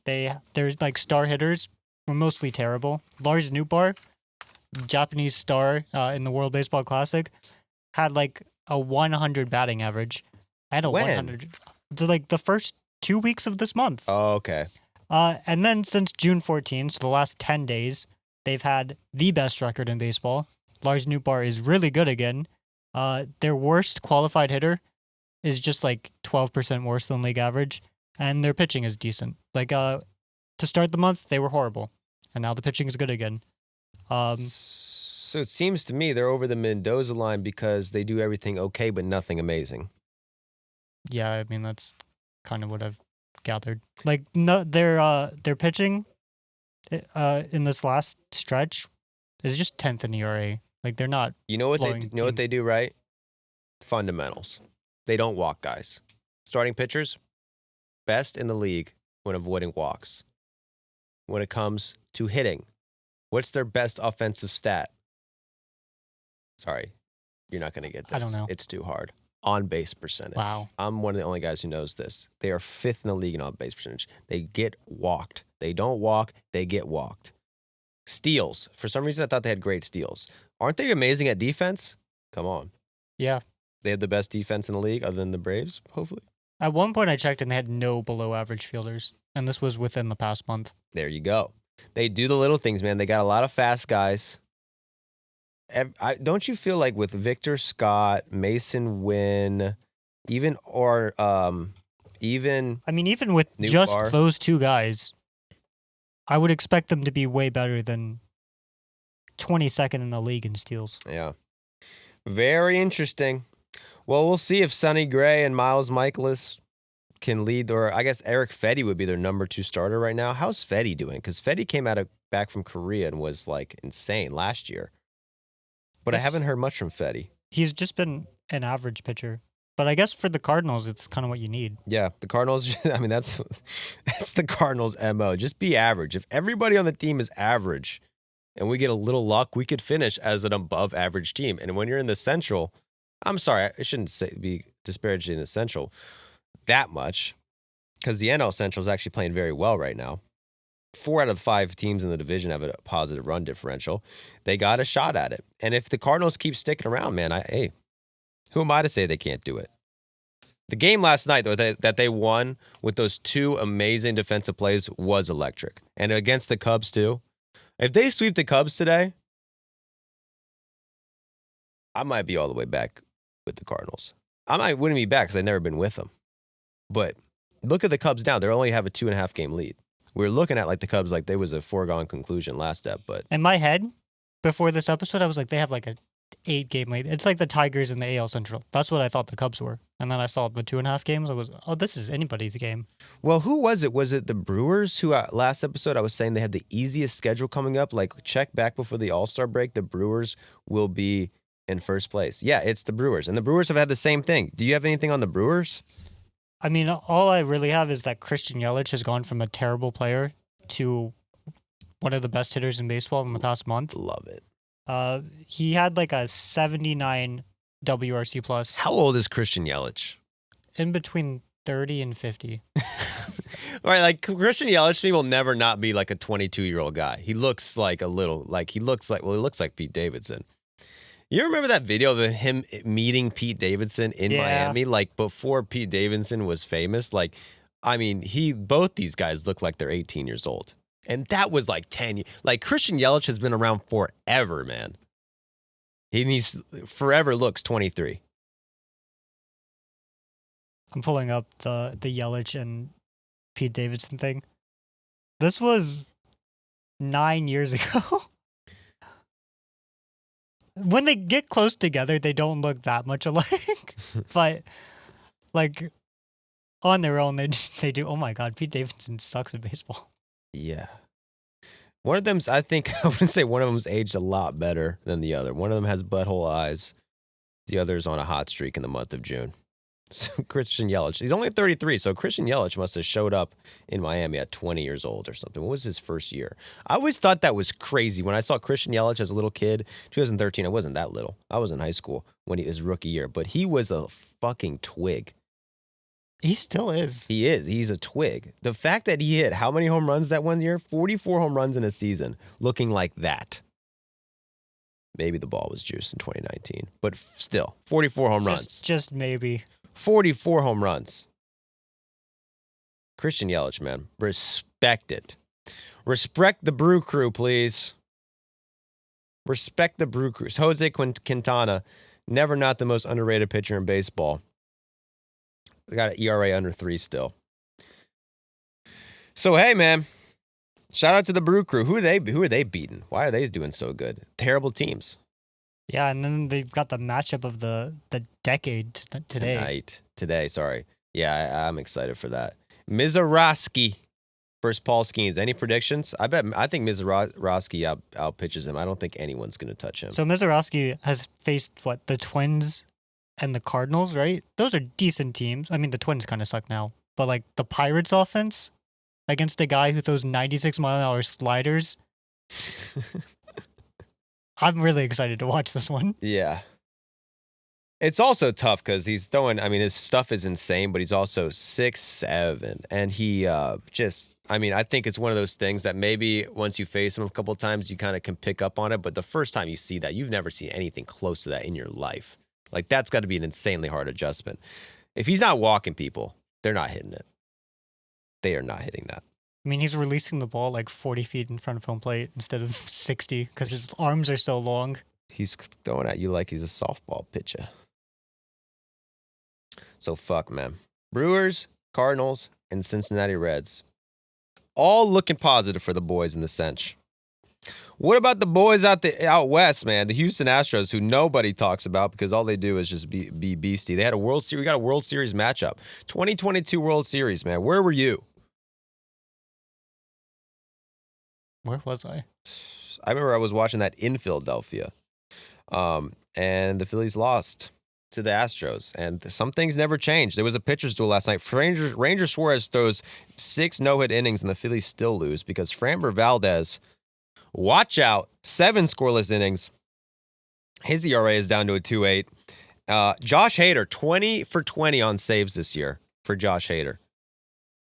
There's like star hitters were mostly terrible. Lars Nootbaar, Japanese star in the World Baseball Classic, had like a 100 batting average. And a When? 100. Like the first 2 weeks of this month. Oh, okay. And then since June 14th, so the last 10 days, they've had the best record in baseball. Lars Nootbaar is really good again. Their worst qualified hitter is just like 12% worse than league average, and their pitching is decent. Like to start the month, they were horrible, and now the pitching is good again. So it seems to me they're over the Mendoza line because they do everything okay, but nothing amazing. Yeah, I mean that's kind of what I've gathered. Like no, their pitching in this last stretch is just 10th in ERA. Like they're not. You know what blowing they? You know what team. they do right? Fundamentals. They don't walk guys. Starting pitchers, best in the league when avoiding walks. When it comes to hitting, what's their best offensive stat? Sorry, you're not going to get this. I don't know. It's too hard. On base percentage. Wow. I'm one of the only guys who knows this. They are 5th in the league in on base percentage. They get walked. They don't walk. They get walked. Steals. For some reason, I thought they had great steals. Aren't they amazing at defense? Come on. Yeah. They have the best defense in the league, other than the Braves, hopefully. At one point, I checked and they had no below average fielders, and this was within the past month. There you go. They do the little things, man. They got a lot of fast guys. Don't you feel like with Victor Scott, Mason Wynn, even I mean, even with New just Bar. those two guys, I would expect them to be way better than 22nd in the league in steals. Yeah. Very interesting. Well, we'll see if Sonny Gray and Miles Michaelis can lead, or I guess Eric Fetty would be their number 2 starter right now. How's Fetty doing? Because Fetty came back from Korea and was like insane last year. But I haven't heard much from Fetty. He's just been an average pitcher. But I guess for the Cardinals, it's kind of what you need. Yeah, the Cardinals, I mean, that's the Cardinals' MO. Just be average. If everybody on the team is average and we get a little luck, we could finish as an above average team. And when you're in the Central, I'm sorry, I shouldn't be disparaging the Central that much because the NL Central is actually playing very well right now. 4 out of 5 teams in the division have a positive run differential. They got a shot at it. And if the Cardinals keep sticking around, man, hey, who am I to say they can't do it? The game last night, though, that they won with those 2 amazing defensive plays was electric. And against the Cubs, too. If they sweep the Cubs today, I might be all the way back with the Cardinals. I wouldn't be back because I've never been with them. But look at the Cubs now. They only have a 2.5 game lead. We were looking at like the Cubs like they was a foregone conclusion last step, but In my head, before this episode, I was like, they have like a 8 game lead. It's like the Tigers in the AL Central. That's what I thought the Cubs were. And then I saw the 2.5 games. I was, oh, this is anybody's game. well, who was it? Was it the Brewers who last episode I was saying they had the easiest schedule coming up? Like check back before the All-Star break, the Brewers will be in first place. Yeah, it's the Brewers. And the Brewers have had the same thing. Do you have anything on the Brewers? I mean, all I really have is that Christian Yelich has gone from a terrible player to one of the best hitters in baseball in the past month. Love it. He had like a 79 WRC plus How old is Christian Yelich? in between 30 and 50. All right, like Christian Yelich to me will never not be like a 22-year-old guy. He looks like he looks like Pete Davidson. You remember that video of him meeting Pete Davidson in Yeah. Miami, like before Pete Davidson was famous? Like, I mean, both these guys look like they're 18 years old. And that was like 10 years. Like Christian Yelich has been around forever, man. He's forever looks 23. I'm pulling up the Yelich and Pete Davidson thing. This was 9 years ago. When they get close together, they don't look that much alike. But like on their own, they do. Oh my God, Pete Davidson sucks at baseball. Yeah. One of them's, I think, I wouldn't say one of them's aged a lot better than the other. One of them has butthole eyes. The other's on a hot streak in the month of June. So Christian Yelich, he's only 33, so Christian Yelich must have showed up in Miami at 20 years old or something. What was his first year? I always thought that was crazy. When I saw Christian Yelich as a little kid, 2013, I wasn't that little. I was in his rookie year, but he was a fucking twig. He still is. He is. He's a twig. The fact that he hit how many home runs that one year? 44 home runs in a season, looking like that. Maybe the ball was juiced in 2019, but still, 44 home runs. Just maybe. 44 home runs. Christian Yelich, man. Respect it. Respect the Brew Crew, please. Respect the Brew Crew. Jose Quintana, never not the most underrated pitcher in baseball. We got an ERA under 3 still. So, hey, man. Shout out to the Brew Crew. Who are they beating? Why are they doing so good? Terrible teams. Yeah, and then they've got the matchup of the decade today. Today, sorry. Yeah, I'm excited for that. Mizorowski versus Paul Skeens. Any predictions? I think Mizorowski out pitches him. I don't think anyone's going to touch him. So Mizorowski has faced the Twins and the Cardinals, right? Those are decent teams. I mean, the Twins kind of suck now, but like the Pirates offense against a guy who throws 96-mile-an-hour sliders. I'm really excited to watch this one. Yeah. It's also tough because he's throwing, I mean, his stuff is insane, but he's also 6'7", and he I think it's one of those things that maybe once you face him a couple of times, you kind of can pick up on it, but the first time you see that, you've never seen anything close to that in your life. Like, that's got to be an insanely hard adjustment. If he's not walking people, they're not hitting it. They are not hitting that. I mean, he's releasing the ball like 40 feet in front of home plate instead of 60 because his arms are so long. He's throwing at you like he's a softball pitcher. So, fuck, man. Brewers, Cardinals, and Cincinnati Reds. All looking positive for the boys in the cinch. What about the boys out west, man? The Houston Astros, who nobody talks about because all they do is just be beastie. They had a World Series. We got a World Series matchup. 2022 World Series, man. Where were you? Where was I? I remember I was watching that in Philadelphia. And the Phillies lost to the Astros. And some things never change. There was a pitcher's duel last night. Ranger Suarez throws 6 no-hit innings, and the Phillies still lose because Framber Valdez, watch out, 7 scoreless innings. His ERA is down to a 2.8. Josh Hader, 20 for 20 on saves this year for Josh Hader.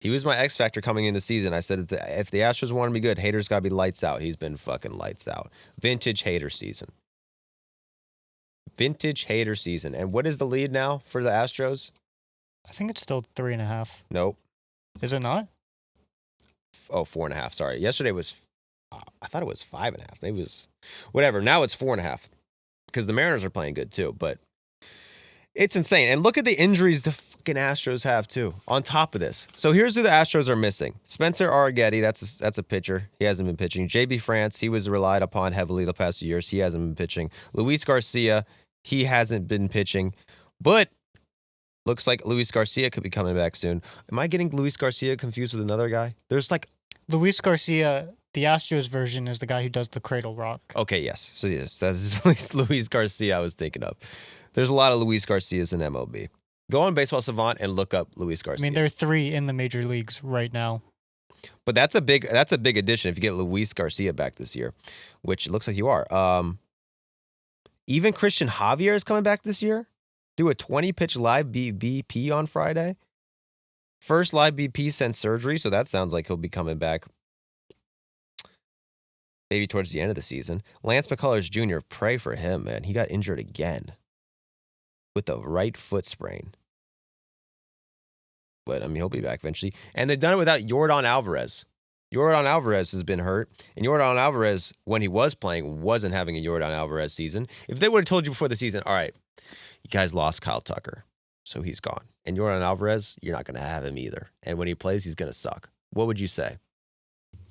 He was my X factor coming in the season. I said if the Astros want to be good, Hader's got to be lights out. He's been fucking lights out. Vintage Hader season. Vintage Hader season. And what is the lead now for the Astros? I think it's still 3.5. Nope. Is it not? Oh, 4.5. Sorry. Yesterday was, I thought it was 5.5. Maybe it was, whatever. Now it's 4.5 because the Mariners are playing good too. But it's insane. And look at the injuries the fucking Astros have too on top of this. So here's who the Astros are missing. Spencer Arrighetti, that's a pitcher. He hasn't been pitching. JB France, he was relied upon heavily the past few years. He hasn't been pitching. Luis Garcia, he hasn't been pitching. But looks like Luis Garcia could be coming back soon. Am I getting Luis Garcia confused with another guy? There's like Luis Garcia, the Astros version, is the guy who does the cradle rock. Okay, yes. So yes, that's Luis Garcia I was thinking of. There's a lot of Luis Garcias in MLB. Go on Baseball Savant and look up Luis Garcia. I mean, there are 3 in the major leagues right now. But that's a big addition if you get Luis Garcia back this year, which it looks like you are. Even Christian Javier is coming back this year. Do a 20-pitch live BP on Friday. First live BP since surgery, so that sounds like he'll be coming back maybe towards the end of the season. Lance McCullers Jr., pray for him, man. He got injured again with the right foot sprain. But, I mean, he'll be back eventually. And they've done it without Yordan Alvarez. Yordan Alvarez has been hurt. And Yordan Alvarez, when he was playing, wasn't having a Yordan Alvarez season. If they would have told you before the season, all right, you guys lost Kyle Tucker, so he's gone. And Yordan Alvarez, you're not going to have him either. And when he plays, he's going to suck. What would you say?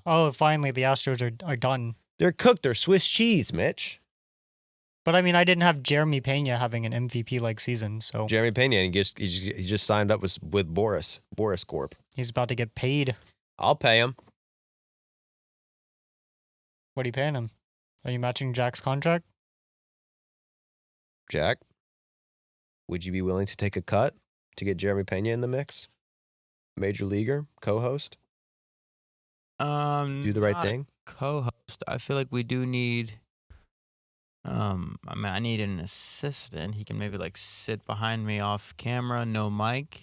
Oh, finally, the Astros are done. They're cooked. They're Swiss cheese, Mitch. But, I mean, I didn't have Jeremy Pena having an MVP-like season, so... Jeremy Pena, and he just signed up with Boris Corp. He's about to get paid. I'll pay him. What are you paying him? Are you matching Jack's contract? Jack, would you be willing to take a cut to get Jeremy Pena in the mix? Major leaguer, co-host? Do the right thing? Co-host. I feel like we do need... I need an assistant. He can maybe like sit behind me off camera, no mic.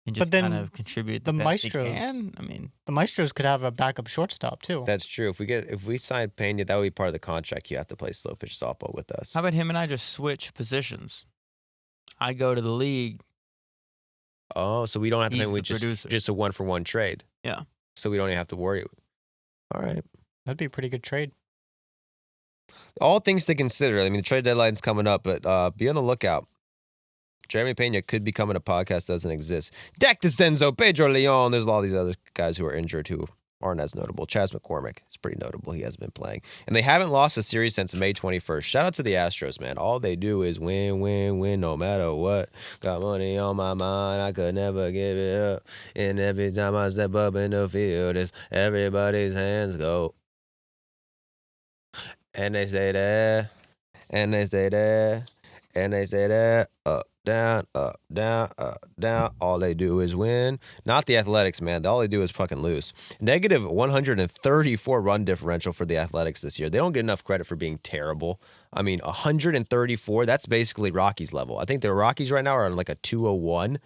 and But just then kind of contribute the best he Maestros- can. I mean, The Maestros could have a backup shortstop too. That's true. If we sign Pena, that would be part of the contract. You have to play slow pitch softball with us. how about him and I just switch positions? I go to the league. Oh, so we don't have to He's pay. We the producer. just a 1-for-1 trade. Yeah. So we don't even have to worry. All right. That'd be a pretty good trade. All things to consider. I mean, the trade deadline's coming up, but be on the lookout. Jeremy Pena could be coming. A podcast doesn't exist. Dak DeCenzo, Pedro Leon. There's all these other guys who are injured who aren't as notable. Chas McCormick is pretty notable. He has been playing. And they haven't lost a series since May 21st. Shout out to the Astros, man. All they do is win, win, win, no matter what. Got money on my mind. I could never give it up. And every time I step up in the field, it's everybody's hands go. And they stay there. And they stay there. And they stay there. Up, down, up, down, up, down. All they do is win. Not the Athletics, man. All they do is fucking lose. Negative 134 run differential for the Athletics this year. They don't get enough credit for being terrible. I mean, 134, that's basically Rockies level. I think the Rockies right now are on like a 201.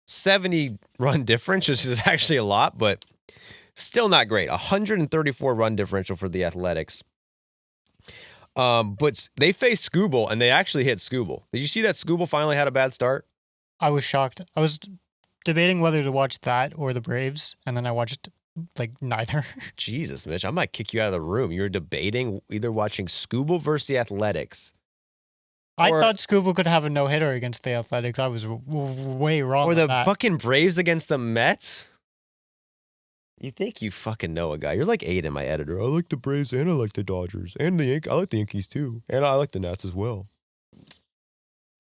70 run difference, which is actually a lot, but still not great. 134 run differential for the Athletics. But they faced Scooble, and they actually hit Scooble. Did you see that Scooble finally had a bad start? I was shocked. I was debating whether to watch that or the Braves, and then I watched like neither. Jesus, Mitch, I might kick you out of the room. You were debating either watching Scooble versus the Athletics. I Or- thought Scooble could have a no-hitter against the Athletics. I was way wrong. Or on the that. fucking Braves against the Mets? You think you fucking know a guy. You're like Aiden, my editor. I like the Braves and I like the Dodgers. And the Yankees. I like the Yankees too. And I like the Nats as well.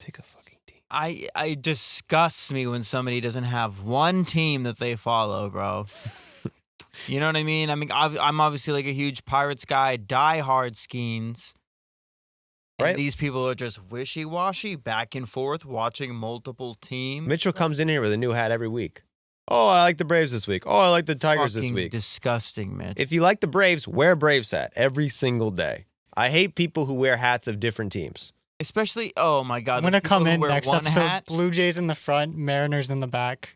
Pick a fucking team. I disgusts me when somebody doesn't have one team that they follow, bro. You know what I mean? I mean, I'm obviously like a huge Pirates guy, die-hard Skeens. And Right. these people are just wishy-washy, back and forth, watching multiple teams. Mitchell comes in here with a new hat every week. Oh, I like the Braves this week. Oh, I like the Tigers this Fucking week. disgusting, Mitch. If you like the Braves, wear a Braves hat every single day. I hate people who wear hats of different teams. Especially, oh my God. I'm gonna those people come who in wear next one episode. hat. Blue Jays in the front, Mariners in the back.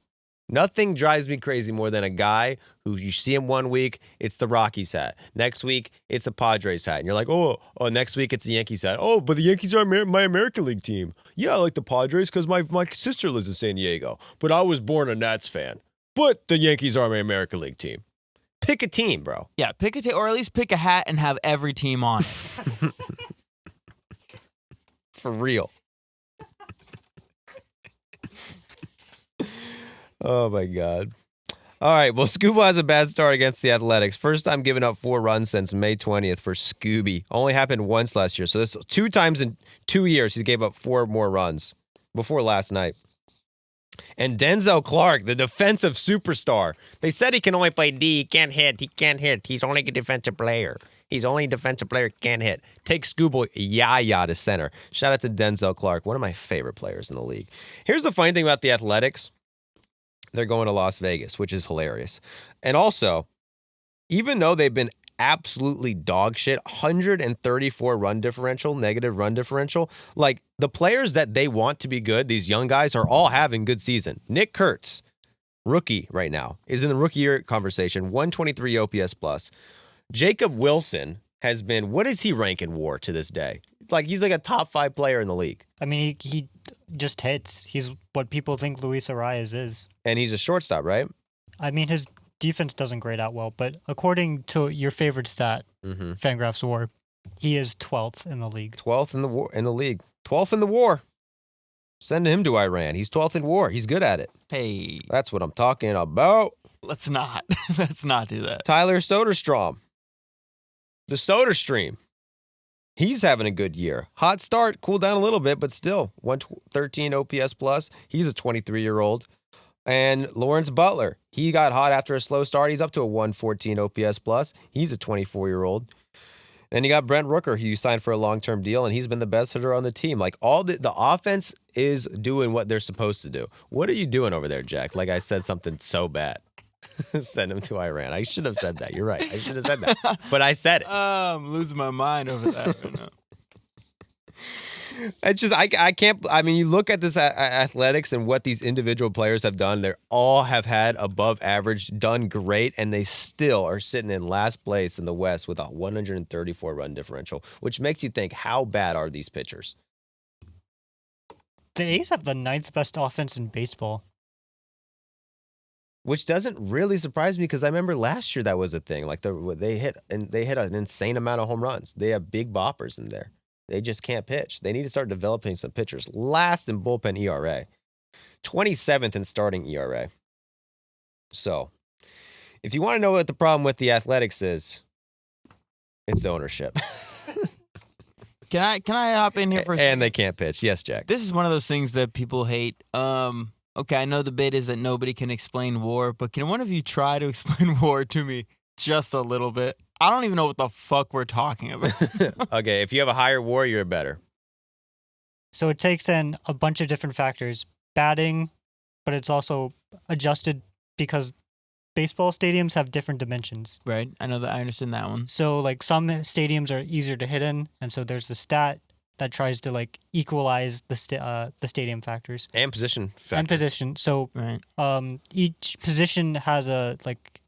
Nothing drives me crazy more than a guy who you see him one week, it's the Rockies hat. Next week, it's a Padres hat. And you're like, oh, next week it's the Yankees hat. Oh, but the Yankees are my American League team. Yeah, I like the Padres because my sister lives in San Diego. But I was born a Nats fan. But the Yankees are my American League team. Pick a team, bro. Yeah, pick a team, or at least pick a hat and have every team on it. For real. Oh, my God. All right, well, Scooby has a bad start against the Athletics. First time giving up 4 runs since May 20th for Scooby. Only happened once last year. So that's 2 times in 2 years he gave up 4 more runs before last night. And Denzel Clark, the defensive superstar. They said he can only play D. He can't hit. He can't hit. He's only a defensive player. He's only a defensive player, can't hit. Take Scooby Yaya to center. Shout out to Denzel Clark, one of my favorite players in the league. Here's the funny thing about the Athletics. They're going to Las Vegas, which is hilarious. And also, even though they've been absolutely dog shit, 134 run differential, negative run differential, like the players that they want to be good, these young guys are all having good season. Nick Kurtz, rookie right now, is in the rookie year conversation, 123 OPS plus. Jacob Wilson has been, what is he rank in WAR to this day? He's like a top 5 player in the league. I mean, he just hits. He's what people think Luis Arias is. And he's a shortstop, right? I mean, his defense doesn't grade out well, but according to your favorite stat, Fangraphs WAR, he is 12th in the league. 12th in the league. 12th in the WAR. Send him to Iran. He's 12th in WAR. He's good at it. Hey, That's what I'm talking about. let's not do that. Tyler Soderstrom. The Soda Stream. He's having a good year. Hot start, cooled down a little bit, but still 113 OPS plus. He's a 23-year-old. And Lawrence Butler, he got hot after a slow start. He's up to a 114 OPS plus. He's a 24-year-old. Then you got Brent Rooker, who you signed for a long-term deal, and he's been the best hitter on the team. Like, all the offense is doing what they're supposed to do. What are you doing over there, Jack? Like I said something so bad. Send him to Iran. I should have said that. You're right. I should have said that. But I said it. I'm losing my mind over that right now. It's just I can't. I mean, you look at this athletics and what these individual players have done. They all have had above average, done great, and they still are sitting in last place in the West with a 134 run differential, which makes you think, how bad are these pitchers? The A's have the 9th best offense in baseball. Which doesn't really surprise me because I remember last year that was a thing. Like they hit an insane amount of home runs. They have big boppers in there. They just can't pitch. They need to start developing some pitchers. Last in bullpen ERA, 27th in starting ERA. So, if you want to know what the problem with the Athletics is, it's ownership. Can I hop in here for a second? And they can't pitch. Yes, Jack. This is one of those things that people hate. Okay, I know the bit is that nobody can explain war, but can one of you try to explain war to me just a little bit? I don't even know what the fuck we're talking about. Okay, if you have a higher WAR, you're better. So it takes in a bunch of different factors. Batting, but it's also adjusted because baseball stadiums have different dimensions. Right, I know that. I understand that one. So like some stadiums are easier to hit in, and so there's the stat that tries to like equalize the stadium factors And position factor. and position. So Right. Each position has a like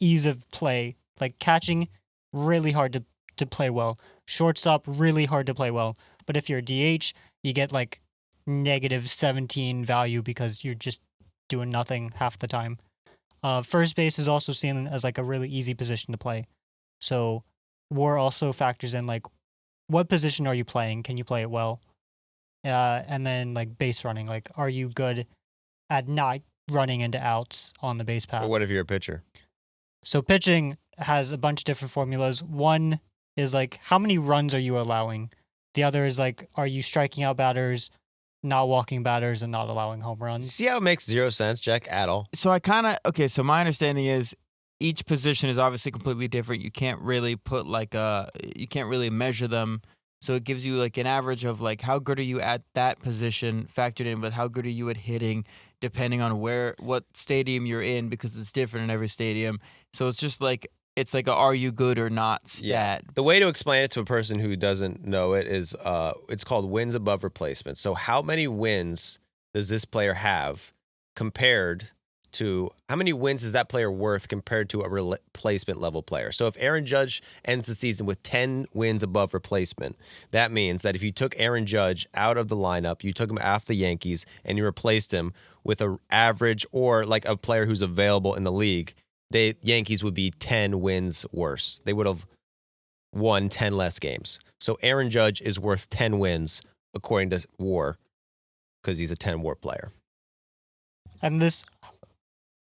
ease of play. Like catching, really hard to play well. Shortstop, really hard to play well. But if you're a DH, you get like -17 value because you're just doing nothing half the time. First base is also seen as like a really easy position to play. So WAR also factors in like what position are you playing? Can you play it well? And then like base running, like are you good at not running into outs on the base path? Or what if you're a pitcher? So pitching has a bunch of different formulas. One is like how many runs are you allowing? The other is like are you striking out batters, not walking batters, and not allowing home runs? See how it makes zero sense, Jack, at all? So so my understanding is each position is obviously completely different. You can't really put you can't really measure them. So it gives you like an average of like how good are you at that position factored in with how good are you at hitting depending on what stadium you're in because it's different in every stadium. So it's just like it's like a are you good or not stat. Yeah. The way to explain it to a person who doesn't know it is it's called wins above replacement. So how many wins does this player have compared to how many wins is that player worth compared to a replacement level player? So if Aaron Judge ends the season with 10 wins above replacement, that means that if you took Aaron Judge out of the lineup, you took him off the Yankees, and you replaced him with an average or like a player who's available in the league, the Yankees would be 10 wins worse. They would have won 10 less games. So Aaron Judge is worth 10 wins according to WAR because he's a 10 WAR player. And this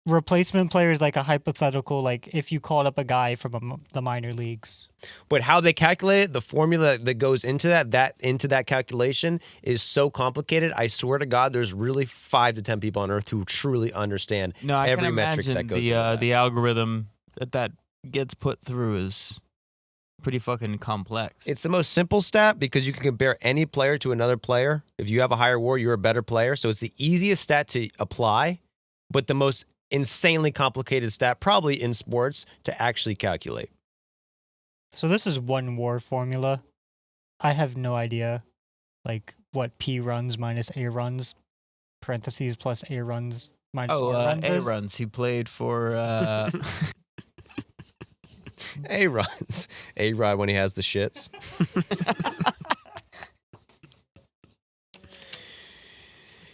replacement player is like a hypothetical, like if you called up a guy from the minor leagues. But how they calculate it, the formula that goes into that calculation is so complicated. I swear to God, there's really 5 to 10 people on Earth who truly understand No, I every can metric imagine that goes into that. the algorithm that gets put through is pretty fucking complex. It's the most simple stat because you can compare any player to another player. If you have a higher WAR, you're a better player. So it's the easiest stat to apply, but the most insanely complicated stat probably in sports to actually calculate. So this is one WAR formula. I have no idea like what P runs minus A runs, parentheses plus A runs minus R runs A is. runs. He played for A runs. A-Rod when he has the shits.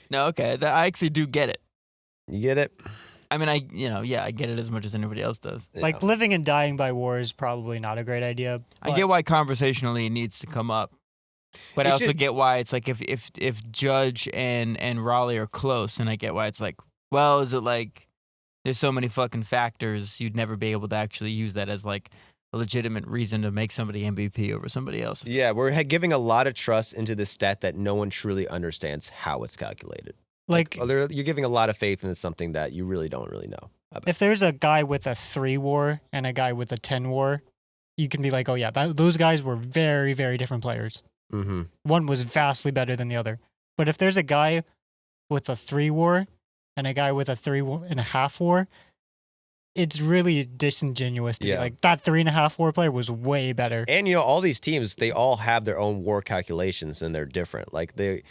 No, okay. I actually do get it. You get it? I mean, I get it as much as anybody else does. Like living and dying by WAR is probably not a great idea. I get why conversationally it needs to come up, but I It also should- get why it's like if Judge and Raleigh are close, and I get why it's like, well, is it like there's so many fucking factors you'd never be able to actually use that as like a legitimate reason to make somebody MVP over somebody else. Yeah, we're giving a lot of trust into this stat that no one truly understands how it's calculated. Like You're giving a lot of faith into something that you really don't really know about. if there's a guy with a 3 WAR and a guy with a 10 WAR, you can be like, oh yeah, those guys were very, very different players. Mm-hmm. One was vastly better than the other. But if there's a guy with a 3 WAR and a guy with a 3.5 WAR, it's really disingenuous to me. Yeah. Like that 3.5 WAR player was way better. And all these teams, they all have their own WAR calculations, and they're different. Like they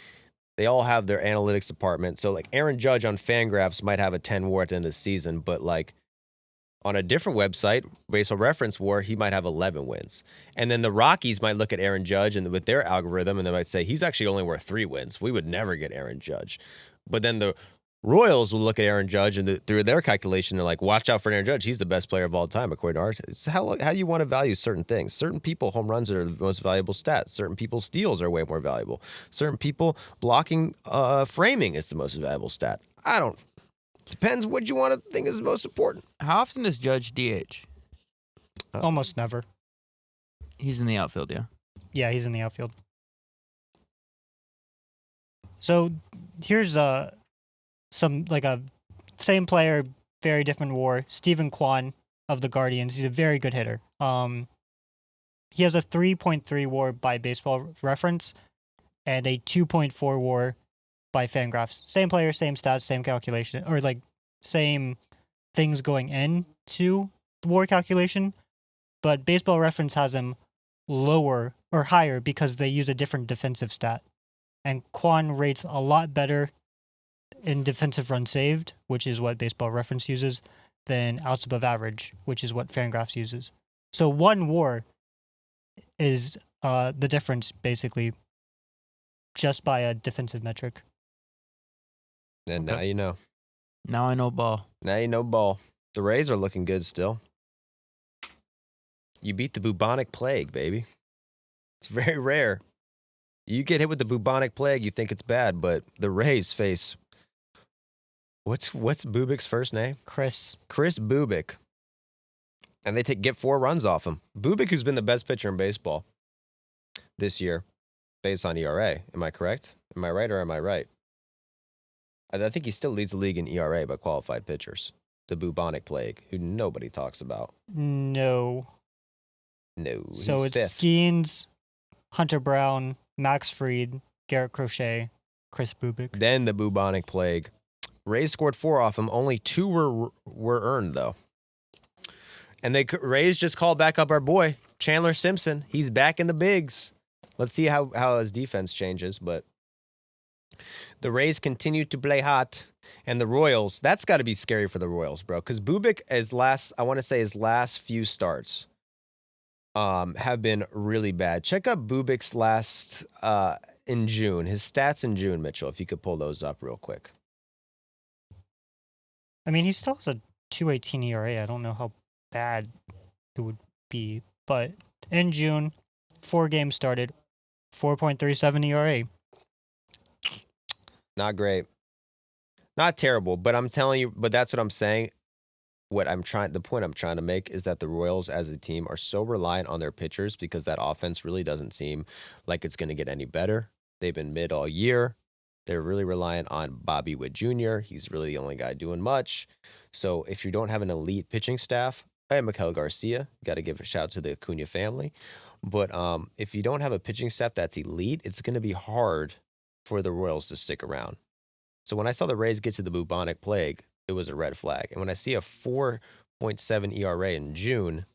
all have their analytics department. So like Aaron Judge on Fangraphs might have a 10 WAR at the end of the season, but like on a different website, Baseball Reference WAR, he might have 11 wins. And then the Rockies might look at Aaron Judge and with their algorithm, and they might say he's actually only worth 3 wins. We would never get Aaron Judge. But then the Royals will look at Aaron Judge and through their calculation, they're like, watch out for Aaron Judge. He's the best player of all time, according to our. It's how you want to value certain things. Certain people, home runs are the most valuable stat. Certain people, steals are way more valuable. Certain people, blocking, framing is the most valuable stat. Depends what you want to think is most important. How often does Judge DH? Almost never. He's in the outfield, yeah. Yeah, he's in the outfield. So here's some like a same player, very different WAR. Stephen Kwan of the Guardians. He's a very good hitter. He has a 3.3 WAR by Baseball Reference and a 2.4 WAR by Fangraphs. Same player, same stats, same calculation, or like same things going into the WAR calculation. But Baseball Reference has him lower or higher because they use a different defensive stat. And Kwan rates a lot better in defensive runs saved, which is what Baseball Reference uses, than outs above average, which is what Fangraphs uses. So 1 WAR is the difference, basically, just by a defensive metric. And now you know. Now I know ball. Now you know ball. The Rays are looking good still. You beat the bubonic plague, baby. It's very rare. You get hit with the bubonic plague, you think it's bad, but the Rays face... What's Bubic's first name? Chris Bubic. And they get 4 runs off him. Bubic, who's been the best pitcher in baseball this year, based on ERA. Am I correct? Am I right or am I right? I think he still leads the league in ERA by qualified pitchers. The bubonic plague, who nobody talks about. No. So he's it's 5th. Skeens, Hunter Brown, Max Fried, Garrett Crochet, Chris Bubic. Then the bubonic plague. Rays scored 4 off him. Only 2 were earned, though. And Rays just called back up our boy, Chandler Simpson. He's back in the bigs. Let's see how his defense changes. But the Rays continue to play hot. And the Royals, that's got to be scary for the Royals, bro. Because Bubic, his last few starts have been really bad. Check out Bubic's last in June. His stats in June, Mitchell, if you could pull those up real quick. I mean, he still has a 2.18 ERA. I don't know how bad it would be. But in June, 4 games started, 4.37 ERA. Not great. Not terrible, but I'm telling you, but that's what I'm saying. The point I'm trying to make is that the Royals as a team are so reliant on their pitchers because that offense really doesn't seem like it's going to get any better. They've been mid all year. They're really reliant on Bobby Witt Jr. He's really the only guy doing much. So if you don't have an elite pitching staff, Miguel Garcia, got to give a shout to the Acuna family. But if you don't have a pitching staff that's elite, it's going to be hard for the Royals to stick around. So when I saw the Rays get to the bubonic plague, it was a red flag. And when I see a 4.7 ERA in June,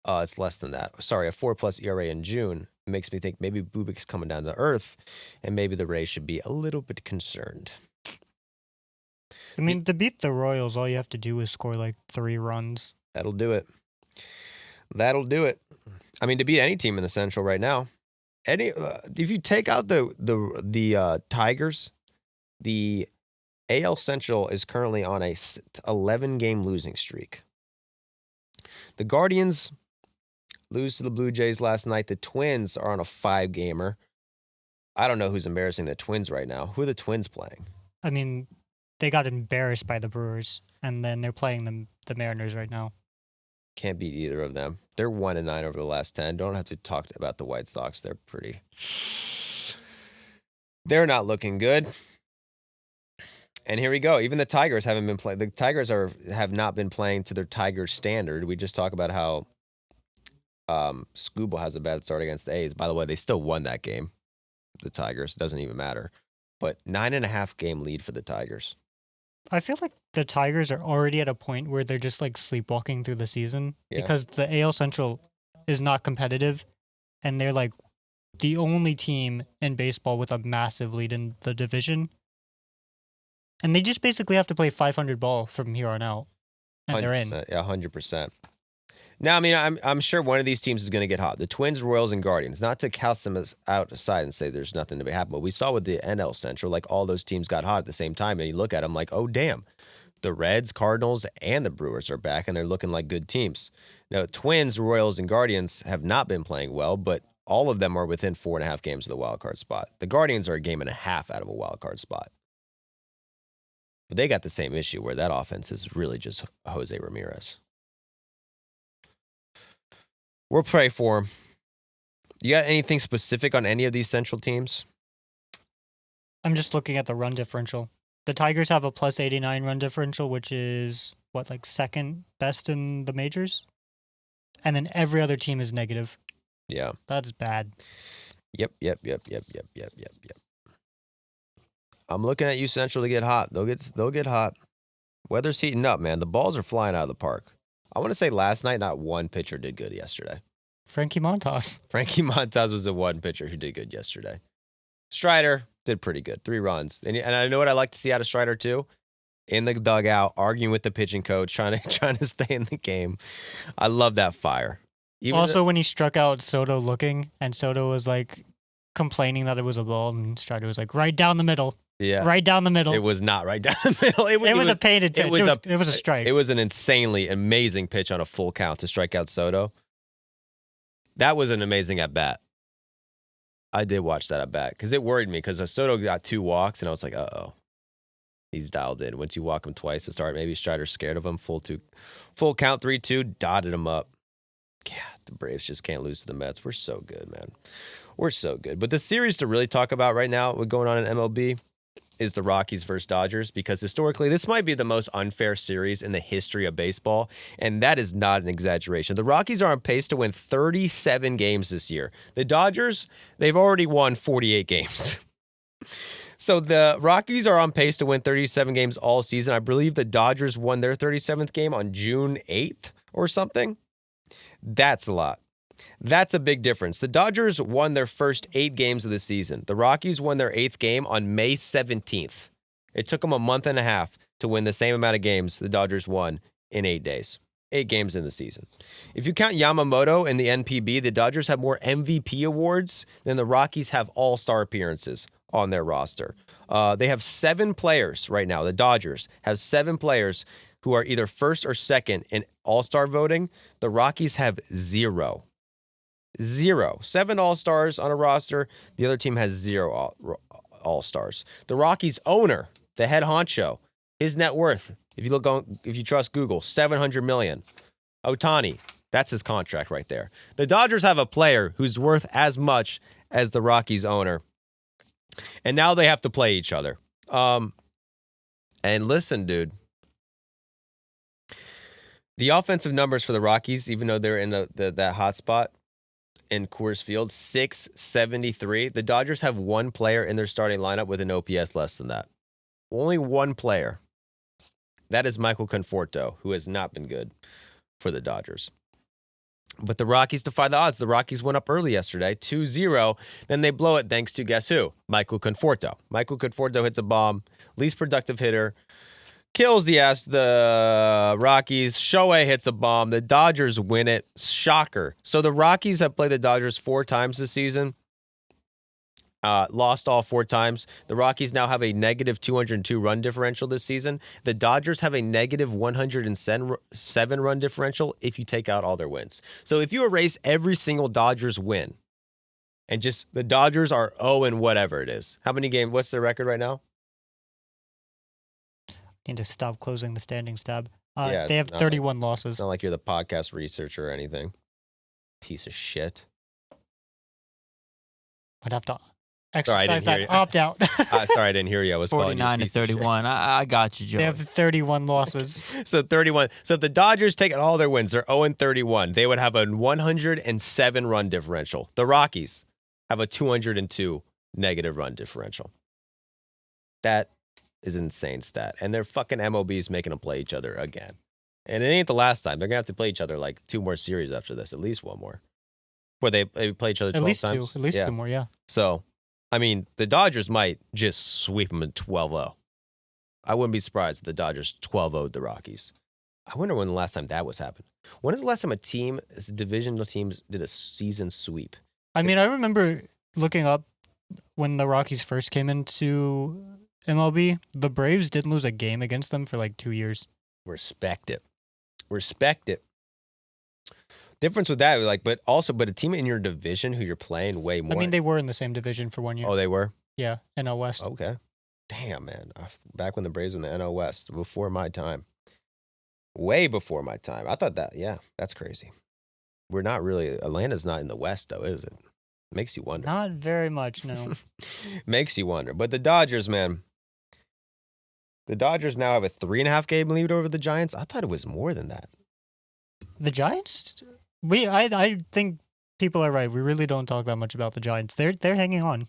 it's less than that. Sorry, a 4+ ERA in June. It makes me think maybe Bubic's coming down to earth, and maybe the Rays should be a little bit concerned. I mean, to beat the Royals, all you have to do is score like 3 runs. That'll do it. I mean, to beat any team in the Central right now, if you take out the Tigers, the AL Central is currently on a 11-game losing streak. The Guardians lose to the Blue Jays last night. The Twins are on a 5-gamer. I don't know who's embarrassing the Twins right now. Who are the Twins playing? I mean, they got embarrassed by the Brewers, and then they're playing the Mariners right now. Can't beat either of them. They're 1-9 over the last 10. Don't have to talk about the White Sox. They're not looking good. And here we go. Even the Tigers haven't been playing. The Tigers have not been playing to their Tigers standard. We just talk about how Scooble has a bad start against the A's. By the way, they still won that game. The Tigers. Doesn't even matter. But 9.5 game lead for the Tigers. I feel like the Tigers are already at a point where they're just like sleepwalking through the season Yeah. because the AL Central is not competitive, and they're like the only team in baseball with a massive lead in the division. And they just basically have to play 500 ball from here on out, and they're in. 100%, yeah, 100%. Now, I mean, I'm sure one of these teams is going to get hot. The Twins, Royals, and Guardians. Not to cast them out aside and say there's nothing to be happening, but we saw with the NL Central, like all those teams got hot at the same time, and you look at them like, oh damn, the Reds, Cardinals, and the Brewers are back, and they're looking like good teams. Now, Twins, Royals, and Guardians have not been playing well, but all of them are within 4.5 games of the wild card spot. The Guardians are a game and a half out of a wild card spot. But they got the same issue where that offense is really just Jose Ramirez. We'll pray for him. You got anything specific on any of these Central teams? I'm just looking at the run differential. The Tigers have a plus 89 run differential, which is what, like second best in the majors? And then every other team is negative. Yeah. That's bad. Yep. I'm looking at you Central to get hot. They'll get hot. Weather's heating up, man. The balls are flying out of the park. I want to say last night, not one pitcher did good yesterday. Frankie Montas. Frankie Montas was the one pitcher who did good yesterday. Strider did pretty good. 3 runs. And I know what I like to see out of Strider, too. In the dugout, arguing with the pitching coach, trying to stay in the game. I love that fire. Also, when he struck out Soto looking, and Soto was like complaining that it was a ball, and Strider was like, right down the middle. Yeah. Right down the middle. It was not right down the middle. It was a painted pitch. It was a strike. It was an insanely amazing pitch on a full count to strike out Soto. That was an amazing at-bat. I did watch that at-bat because it worried me because Soto got 2 walks, and I was like, uh-oh. He's dialed in. Once you walk him twice to start, maybe Strider's scared of him. Full count, 3-2, dotted him up. Yeah, the Braves just can't lose to the Mets. We're so good, man. We're so good. But the series to really talk about right now, what's going on in MLB, is the Rockies versus Dodgers, because historically, this might be the most unfair series in the history of baseball, and that is not an exaggeration. The Rockies are on pace to win 37 games this year. The Dodgers, they've already won 48 games. So the Rockies are on pace to win 37 games all season. I believe the Dodgers won their 37th game on June 8th or something. That's a lot. That's a big difference. The Dodgers won their first 8 games of the season. The Rockies won their 8th game on May 17th. It took them a month and a half to win the same amount of games the Dodgers won in 8 days. 8 games in the season. If you count Yamamoto and the NPB, the Dodgers have more MVP awards than the Rockies have all-star appearances on their roster. They have 7 players right now. The Dodgers have 7 players who are either first or second in all-star voting. The Rockies have 0. 7 all-stars on a roster. The other team has 0 all-stars. The Rockies owner, the head honcho, his net worth, if you trust Google, $700 million. Ohtani, that's his contract right there. The Dodgers have a player who's worth as much as the Rockies owner. And now they have to play each other. And listen, dude. The offensive numbers for the Rockies, even though they're in that hot spot in Coors Field, 673. The Dodgers have 1 player in their starting lineup with an OPS less than that. Only 1 player. That is Michael Conforto, who has not been good for the Dodgers. But the Rockies defy the odds. The Rockies went up early yesterday, 2-0. Then they blow it thanks to, guess who? Michael Conforto. Michael Conforto hits a bomb. Least productive hitter. Kills the Rockies. Shohei hits a bomb. The Dodgers win it. Shocker. So the Rockies have played the Dodgers 4 times this season. Lost all 4 times. The Rockies now have a negative 202 run differential this season. The Dodgers have a negative 107 run differential if you take out all their wins. So if you erase every single Dodgers win and just the Dodgers are 0 and whatever it is. How many games? What's their record right now? Need to stop closing the standings tab. Yeah, they have 31 losses. It's not like you're the podcast researcher or anything. Piece of shit. I'd have to exercise that opt-out. Sorry, I didn't hear you. I was 49 to 31. I got you, Joe. They have 31 losses. So 31. So if the Dodgers take all their wins, they're 0-31. They would have a 107 run differential. The Rockies have a 202 negative run differential. That is an insane stat. And their fucking MLB's making them play each other again. And it ain't the last time. They're going to have to play each other like 2 more series after this, at least 1 more. Where they play each other 12 times? At least 2 more, yeah. So, I mean, the Dodgers might just sweep them in 12-0. I wouldn't be surprised if the Dodgers 12-0'd the Rockies. I wonder when the last time that was happened. When is the last time a divisional team did a season sweep? I mean, I remember looking up when the Rockies first came into MLB, the Braves didn't lose a game against them for like 2 years. Respect it. Difference with that, like, but a team in your division who you're playing way more. I mean, they were in the same division for 1 year. Oh, they were? Yeah, NL West. Okay. Damn, man. Back when the Braves were in the NL West, before my time. Way before my time. I thought that, yeah, that's crazy. We're not really, Atlanta's not in the West, though, is it? Makes you wonder. Not very much, no. Makes you wonder. But the Dodgers, man. The Dodgers now have a 3.5 game lead over the Giants. I thought it was more than that. The Giants? I think people are right. We really don't talk that much about the Giants. They're hanging on.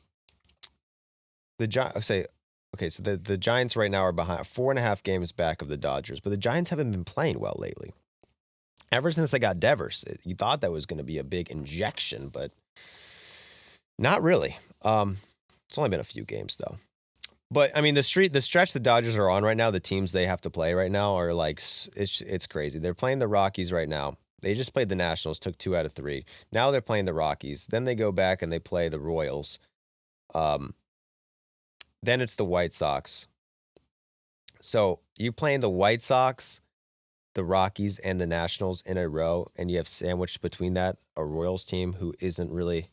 So the Giants right now are behind 4.5 games back of the Dodgers, but the Giants haven't been playing well lately. Ever since they got Devers, you thought that was going to be a big injection, but not really. It's only been a few games though. But I mean, the stretch the Dodgers are on right now, the teams they have to play right now are like it's crazy. They're playing the Rockies right now. They just played the Nationals, took 2 out of 3. Now they're playing the Rockies. Then they go back and they play the Royals. Then it's the White Sox. So you playing the White Sox, the Rockies, and the Nationals in a row, and you have sandwiched between that a Royals team who isn't really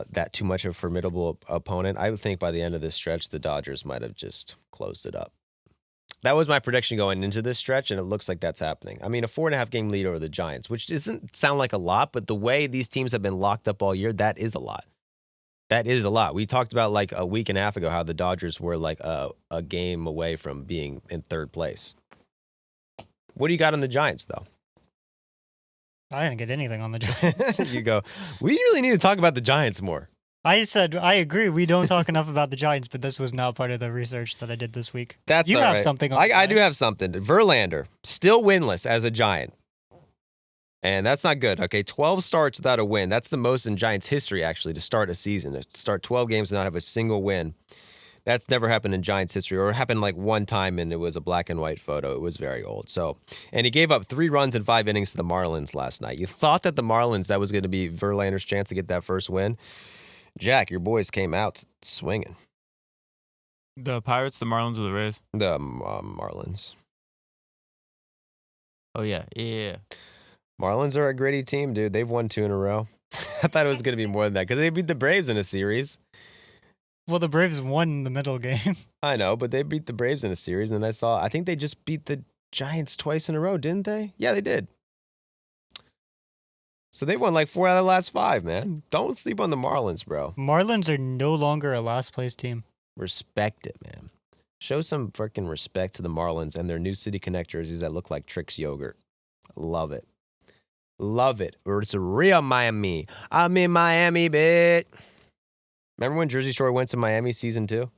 that too much of a formidable opponent. I would think by the end of this stretch, the Dodgers might have just closed it up. That was my prediction going into this stretch, and it looks like that's happening. I mean, a 4.5 game lead over the Giants, which doesn't sound like a lot, but the way these teams have been locked up all year, that is a lot. That is a lot. We talked about like a week and a half ago how the Dodgers were like a game away from being in 3rd place. What do you got on the Giants, though? I didn't get anything on the Giants. You go, we really need to talk about the Giants more. I said, I agree. We don't talk enough about the Giants, but this was not part of the research that I did this week. That's you all have right. something on I do have something. Verlander, still winless as a Giant. And that's not good. Okay, 12 starts without a win. That's the most in Giants history, actually, to start a season. To start 12 games and not have a single win. That's never happened in Giants history, or it happened like one time, and it was a black and white photo. It was very old. So, and he gave up 3 runs in 5 innings to the Marlins last night. You thought that the Marlins, that was going to be Verlander's chance to get that first win. Jack, your boys came out swinging. The Pirates, the Marlins, or the Rays? The Marlins. Oh, yeah. Marlins are a gritty team, dude. They've won 2 in a row. I thought it was going to be more than that because they beat the Braves in a series. Well, the Braves won the middle game. I know, but they beat the Braves in a series, and I think they just beat the Giants twice in a row, didn't they? Yeah, they did. So they won like 4 out of the last 5, man. Don't sleep on the Marlins, bro. Marlins are no longer a last place team. Respect it, man. Show some freaking respect to the Marlins and their new City Connect jerseys that look like Trix yogurt. Love it. Love it. Or it's a real Miami. I'm in Miami, bitch. Remember when Jersey Shore went to Miami season 2?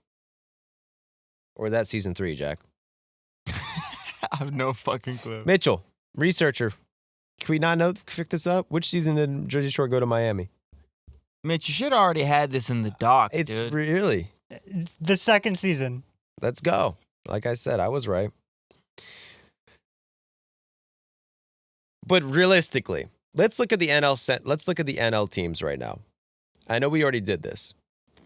Or was that season 3, Jack? I have no fucking clue. Mitchell, researcher. Can we not pick this up? Which season did Jersey Shore go to Miami? Mitch, you should have already had this in the doc, It's dude. really. It's the second season. Let's go. Like I said, I was right. But realistically, let's look at the NL teams right now. I know we already did this.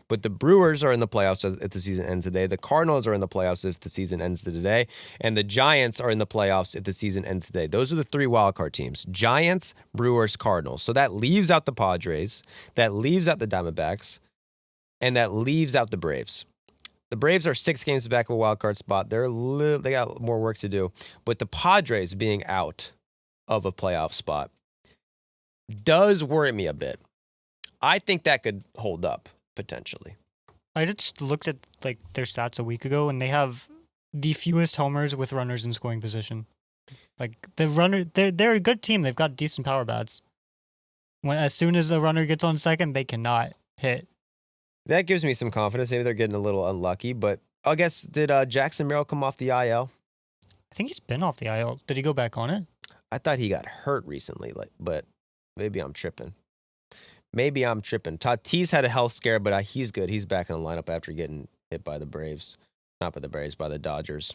But the Brewers are in the playoffs if the season ends today. The Cardinals are in the playoffs if the season ends today. And the Giants are in the playoffs if the season ends today. Those are the 3 wildcard teams. Giants, Brewers, Cardinals. So that leaves out the Padres. That leaves out the Diamondbacks. And that leaves out the Braves. The Braves are 6 games back of a wildcard spot. They got more work to do. But the Padres being out of a playoff spot does worry me a bit. I think that could hold up. Potentially. I just looked at like their stats a week ago, and they have the fewest homers with runners in scoring position. Like they're a good team. They've got decent power bats. As soon as the runner gets on second, they cannot hit. That gives me some confidence. Maybe they're getting a little unlucky, but I guess did Jackson Merrill come off the IL? I think he's been off the IL. Did he go back on it? I thought he got hurt recently, but maybe I'm tripping. Tatis had a health scare, but he's good. He's back in the lineup after getting hit by the Braves. Not by the Braves, by the Dodgers.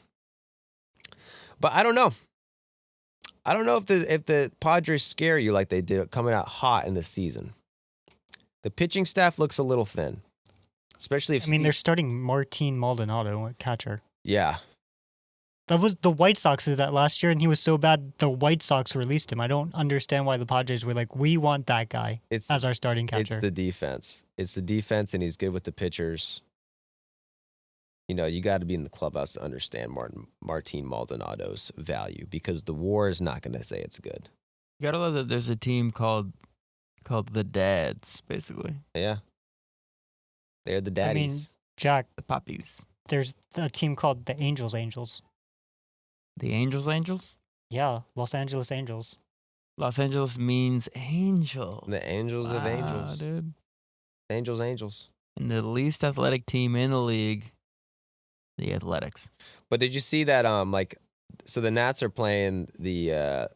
But I don't know. I don't know if the Padres scare you like they did coming out hot in the season. The pitching staff looks a little thin. Especially if they're starting Martin Maldonado at catcher. Yeah. That was the White Sox did that last year, and he was so bad the White Sox released him. I don't understand why the Padres were like, we want that guy as our starting catcher. It's the defense, and he's good with the pitchers. You know, you got to be in the clubhouse to understand Martin Maldonado's value because the WAR is not going to say it's good. You gotta love that there's a team called the Dads, basically. Yeah. They're the daddies. Jack, The puppies. there's a team called the Angels. The Angels? Yeah, Los Angeles Angels. Los Angeles means angel. The Angels of Angels. Dude. Angels. And the least athletic team in the league, the Athletics. But did you see that, so the Nats are playing the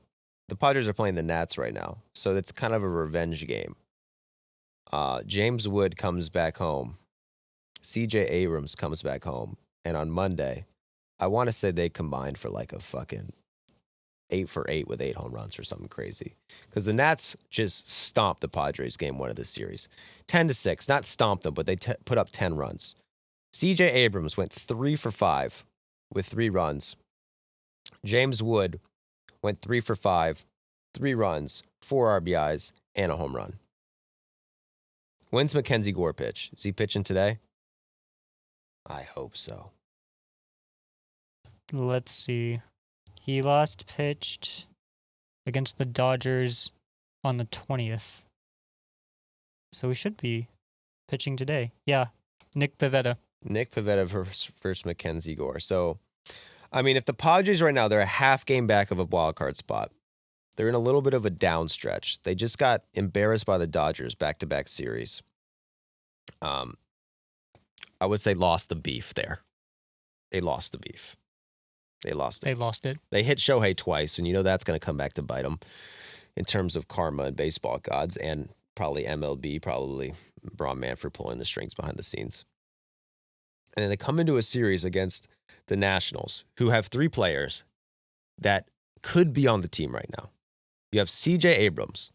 Padres are playing the Nats right now. So it's kind of a revenge game. James Wood comes back home. CJ Abrams comes back home. And on Monday, I want to say they combined for like a fucking 8 for 8 with 8 home runs or something crazy. Because the Nats just stomped the Padres game 1 of this series. 10-6. Not stomped them, but they put up 10 runs. CJ Abrams went 3 for 5 with 3 runs. James Wood went 3 for 5, 3 runs, 4 RBIs, and a home run. When's Mackenzie Gore pitch? Is he pitching today? I hope so. Let's see. He last pitched against the Dodgers on the 20th. So he should be pitching today. Yeah, Nick Pivetta. Nick Pivetta versus Mackenzie Gore. So, if the Padres right now, they're a half game back of a wild card spot. They're in a little bit of a down stretch. They just got embarrassed by the Dodgers back-to-back series. I would say lost the beef there. They lost the beef. They lost it. They hit Shohei twice, and that's going to come back to bite them in terms of karma and baseball gods and probably MLB, probably Braun Manfred pulling the strings behind the scenes. And then they come into a series against the Nationals, who have 3 players that could be on the team right now. You have CJ Abrams,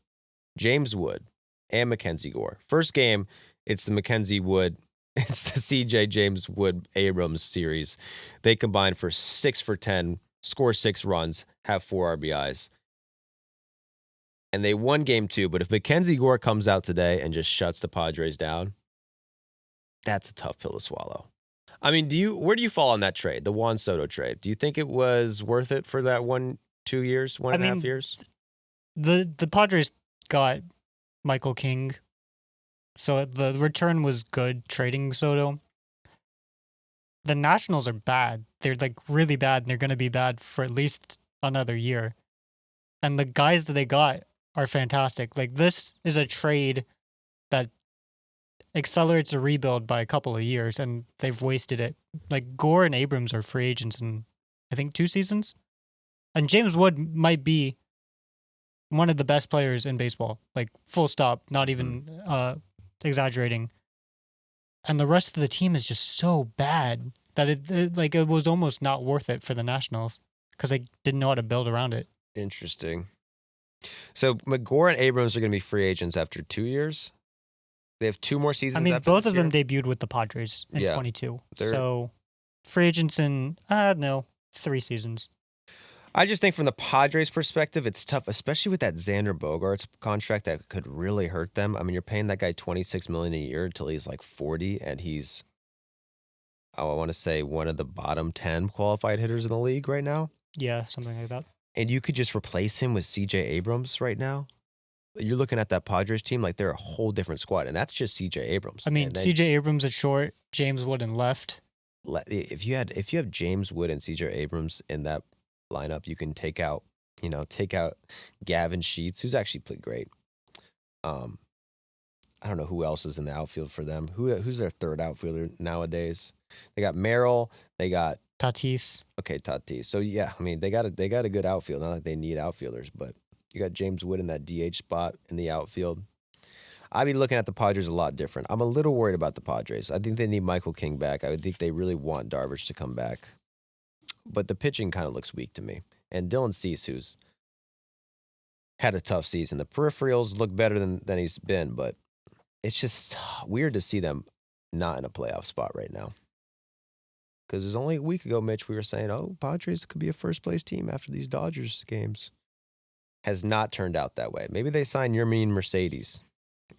James Wood, and Mackenzie Gore. First game, it's the Mackenzie Wood. It's the CJ James Wood Abrams series. They combine for 6 for 10, score 6 runs, have 4 RBIs. And they won game 2. But if Mackenzie Gore comes out today and just shuts the Padres down, that's a tough pill to swallow. Where do you fall on that trade, the Juan Soto trade? Do you think it was worth it for that 1.5 years? The Padres got Michael King. So the return was good trading Soto. The Nationals are bad. They're like really bad, and they're going to be bad for at least another year. And the guys that they got are fantastic. Like, this is a trade that accelerates a rebuild by a couple of years, and they've wasted it. Like, Gore and Abrams are free agents in, I think, 2 seasons. And James Wood might be one of the best players in baseball. Like, full stop, not even exaggerating. And the rest of the team is just so bad that it was almost not worth it for the Nationals because they didn't know how to build around it. Interesting. So McGore and Abrams are going to be free agents after 2 years. They have 2 more seasons. Both of them debuted with the Padres in 22. So free agents in 3 seasons. I just think from the Padres' perspective, it's tough, especially with that Xander Bogaerts contract that could really hurt them. You're paying that guy $26 million a year until he's like 40, and he's, I want to say, one of the bottom 10 qualified hitters in the league right now. Yeah, something like that. And you could just replace him with CJ Abrams right now. You're looking at that Padres team like they're a whole different squad, and that's just CJ Abrams. CJ Abrams at short, James Wood in left. If you have James Wood and CJ Abrams in that lineup, you can take out Gavin Sheets, who's actually played great. I don't know who else is in the outfield for them. Who's their third outfielder nowadays? They got Merrill. They got Tatis. Okay, Tatis. So yeah, I mean they got a good outfield. Not that they need outfielders, but you got James Wood in that DH spot in the outfield. I'd be looking at the Padres a lot different. I'm a little worried about the Padres. I think they need Michael King back. I would think they really want Darvish to come back. But the pitching kind of looks weak to me. And Dylan Cease, who's had a tough season. The peripherals look better than he's been, but it's just weird to see them not in a playoff spot right now. Because it was only a week ago, Mitch, we were saying, oh, Padres could be a first-place team after these Dodgers games. Has not turned out that way. Maybe they sign Yermin Mercedes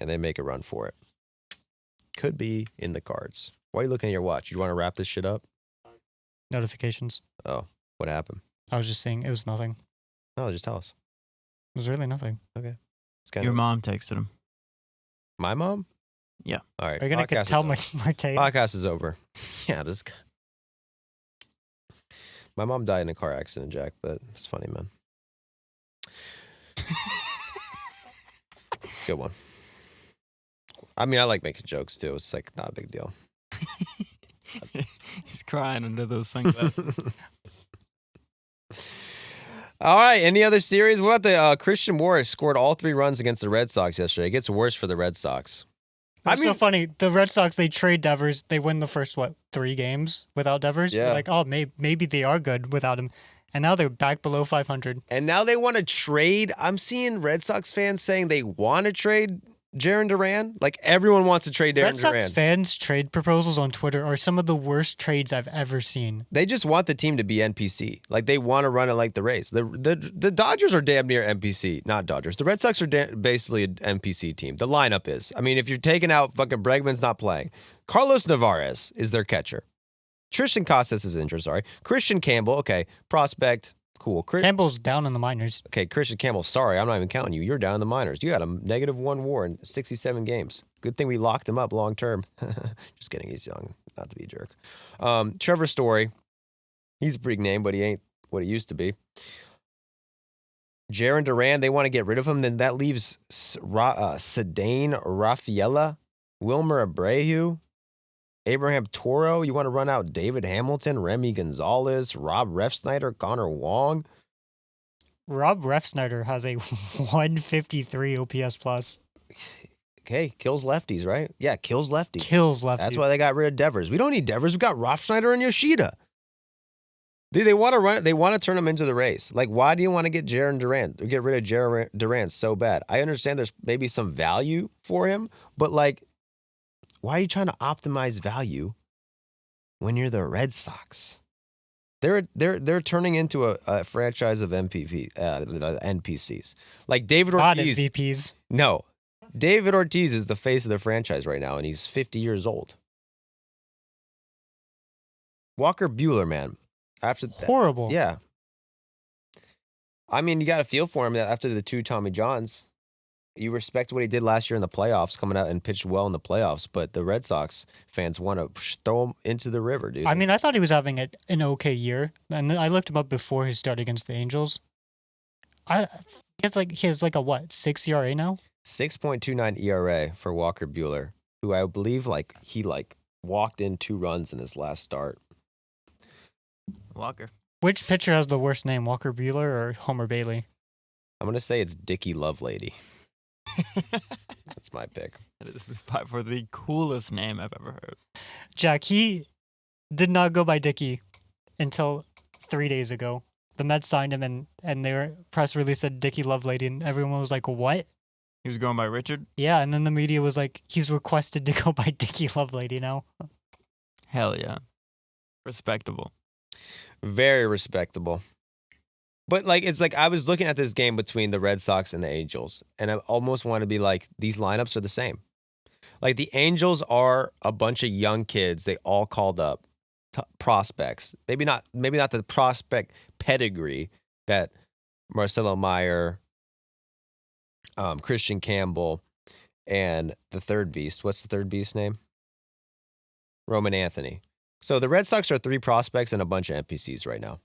and they make a run for it. Could be in the cards. Why are you looking at your watch? You want to wrap this shit up? Notifications. Oh, what happened? I was just saying it was nothing. No, just tell us. It was really nothing. Okay. It's kind Your of mom texted him. my mom? Yeah. All right. Are you going to podcast tell is over. Marte? Podcast is over. Yeah, this guy. My mom died in a car accident, Jack, but it's funny, man. Good one. I mean, I like making jokes too. It's like not a big deal. He's crying under those sunglasses. All right. Any other series? What about the Christian Morris scored all 3 runs against the Red Sox yesterday? It gets worse for the Red Sox. It's so funny. The Red Sox, they trade Devers. They win the first, 3 games without Devers? Yeah. We're like, oh, maybe they are good without him. And now they're back below 500. And now they want to trade. I'm seeing Red Sox fans saying they want to trade Jarren Duran. Like everyone wants to trade Jarren Red Sox Duran. fans' trade proposals on Twitter are some of the worst trades I've ever seen. They just want the team to be NPC. Like they want to run it like the Rays. The Dodgers are damn near NPC, not Dodgers. The Red Sox are basically an NPC team. The lineup is. I mean, if you're taking out fucking Bregman's not playing. Carlos Nevarez is their catcher. Tristan Casas is injured, sorry. Christian Campbell, okay, prospect, cool. Campbell's down in the minors. Okay, Christian Campbell, sorry, I'm not even counting you. You're down in the minors. You got a -1 WAR in 67 games. Good thing we locked him up long term. Just kidding, he's young, not to be a jerk. Trevor Story, he's a big name, but he ain't what he used to be. Jarren Duran, they want to get rid of him. Then that leaves Cedane Rafaela, Wilmer Abreu, Abraham Toro. You want to run out David Hamilton, Remy Gonzalez, Rob Refsnyder, Connor Wong. Rob Refsnyder has a 153 OPS plus. Okay, kills lefties, right? Yeah, kills lefties. Kills lefties. That's why they got rid of Devers. We don't need Devers. We got Refsnyder and Yoshida. They want to run it. They want to turn them into the Rays. Like, why do you want to get Jarren Duran? Get rid of Jarren Duran so bad? I understand there's maybe some value for him, but like, why are you trying to optimize value when you're the Red Sox? They're turning into a franchise of NPCs. Like David Not Ortiz. MVPs. No. David Ortiz is the face of the franchise right now, and he's 50 years old. Walker Buehler, man. After that, Horrible. yeah. I mean, you got to feel for him that after the 2 Tommy Johns. You respect what he did last year in the playoffs, coming out and pitched well in the playoffs, but the Red Sox fans want to throw him into the river, dude. I mean, I thought he was having an okay year, and I looked him up before his start against the Angels. He has like a what, 6 ERA now? 6.29 ERA for Walker Buehler, who I believe he walked in 2 runs in his last start. Walker. Which pitcher has the worst name, Walker Buehler or Homer Bailey? I'm gonna say it's Dickie Lovelady. That's my pick. That is by far the coolest name I've ever heard. Jack, he did not go by Dickie until 3 days ago. The Mets signed him, and their press release said Dickie Lovelady, and everyone was like, what? He was going by Richard? Yeah, and then the media was like, he's requested to go by Dickie Lovelady now. Hell yeah. Respectable. Very respectable. But it's like I was looking at this game between the Red Sox and the Angels, and I almost want to be like, these lineups are the same. Like the Angels are a bunch of young kids. They all called up prospects. Maybe not the prospect pedigree that Marcelo Meyer, Christian Campbell, and the third beast. What's the third beast's name? Roman Anthony. So the Red Sox are 3 prospects and a bunch of NPCs right now.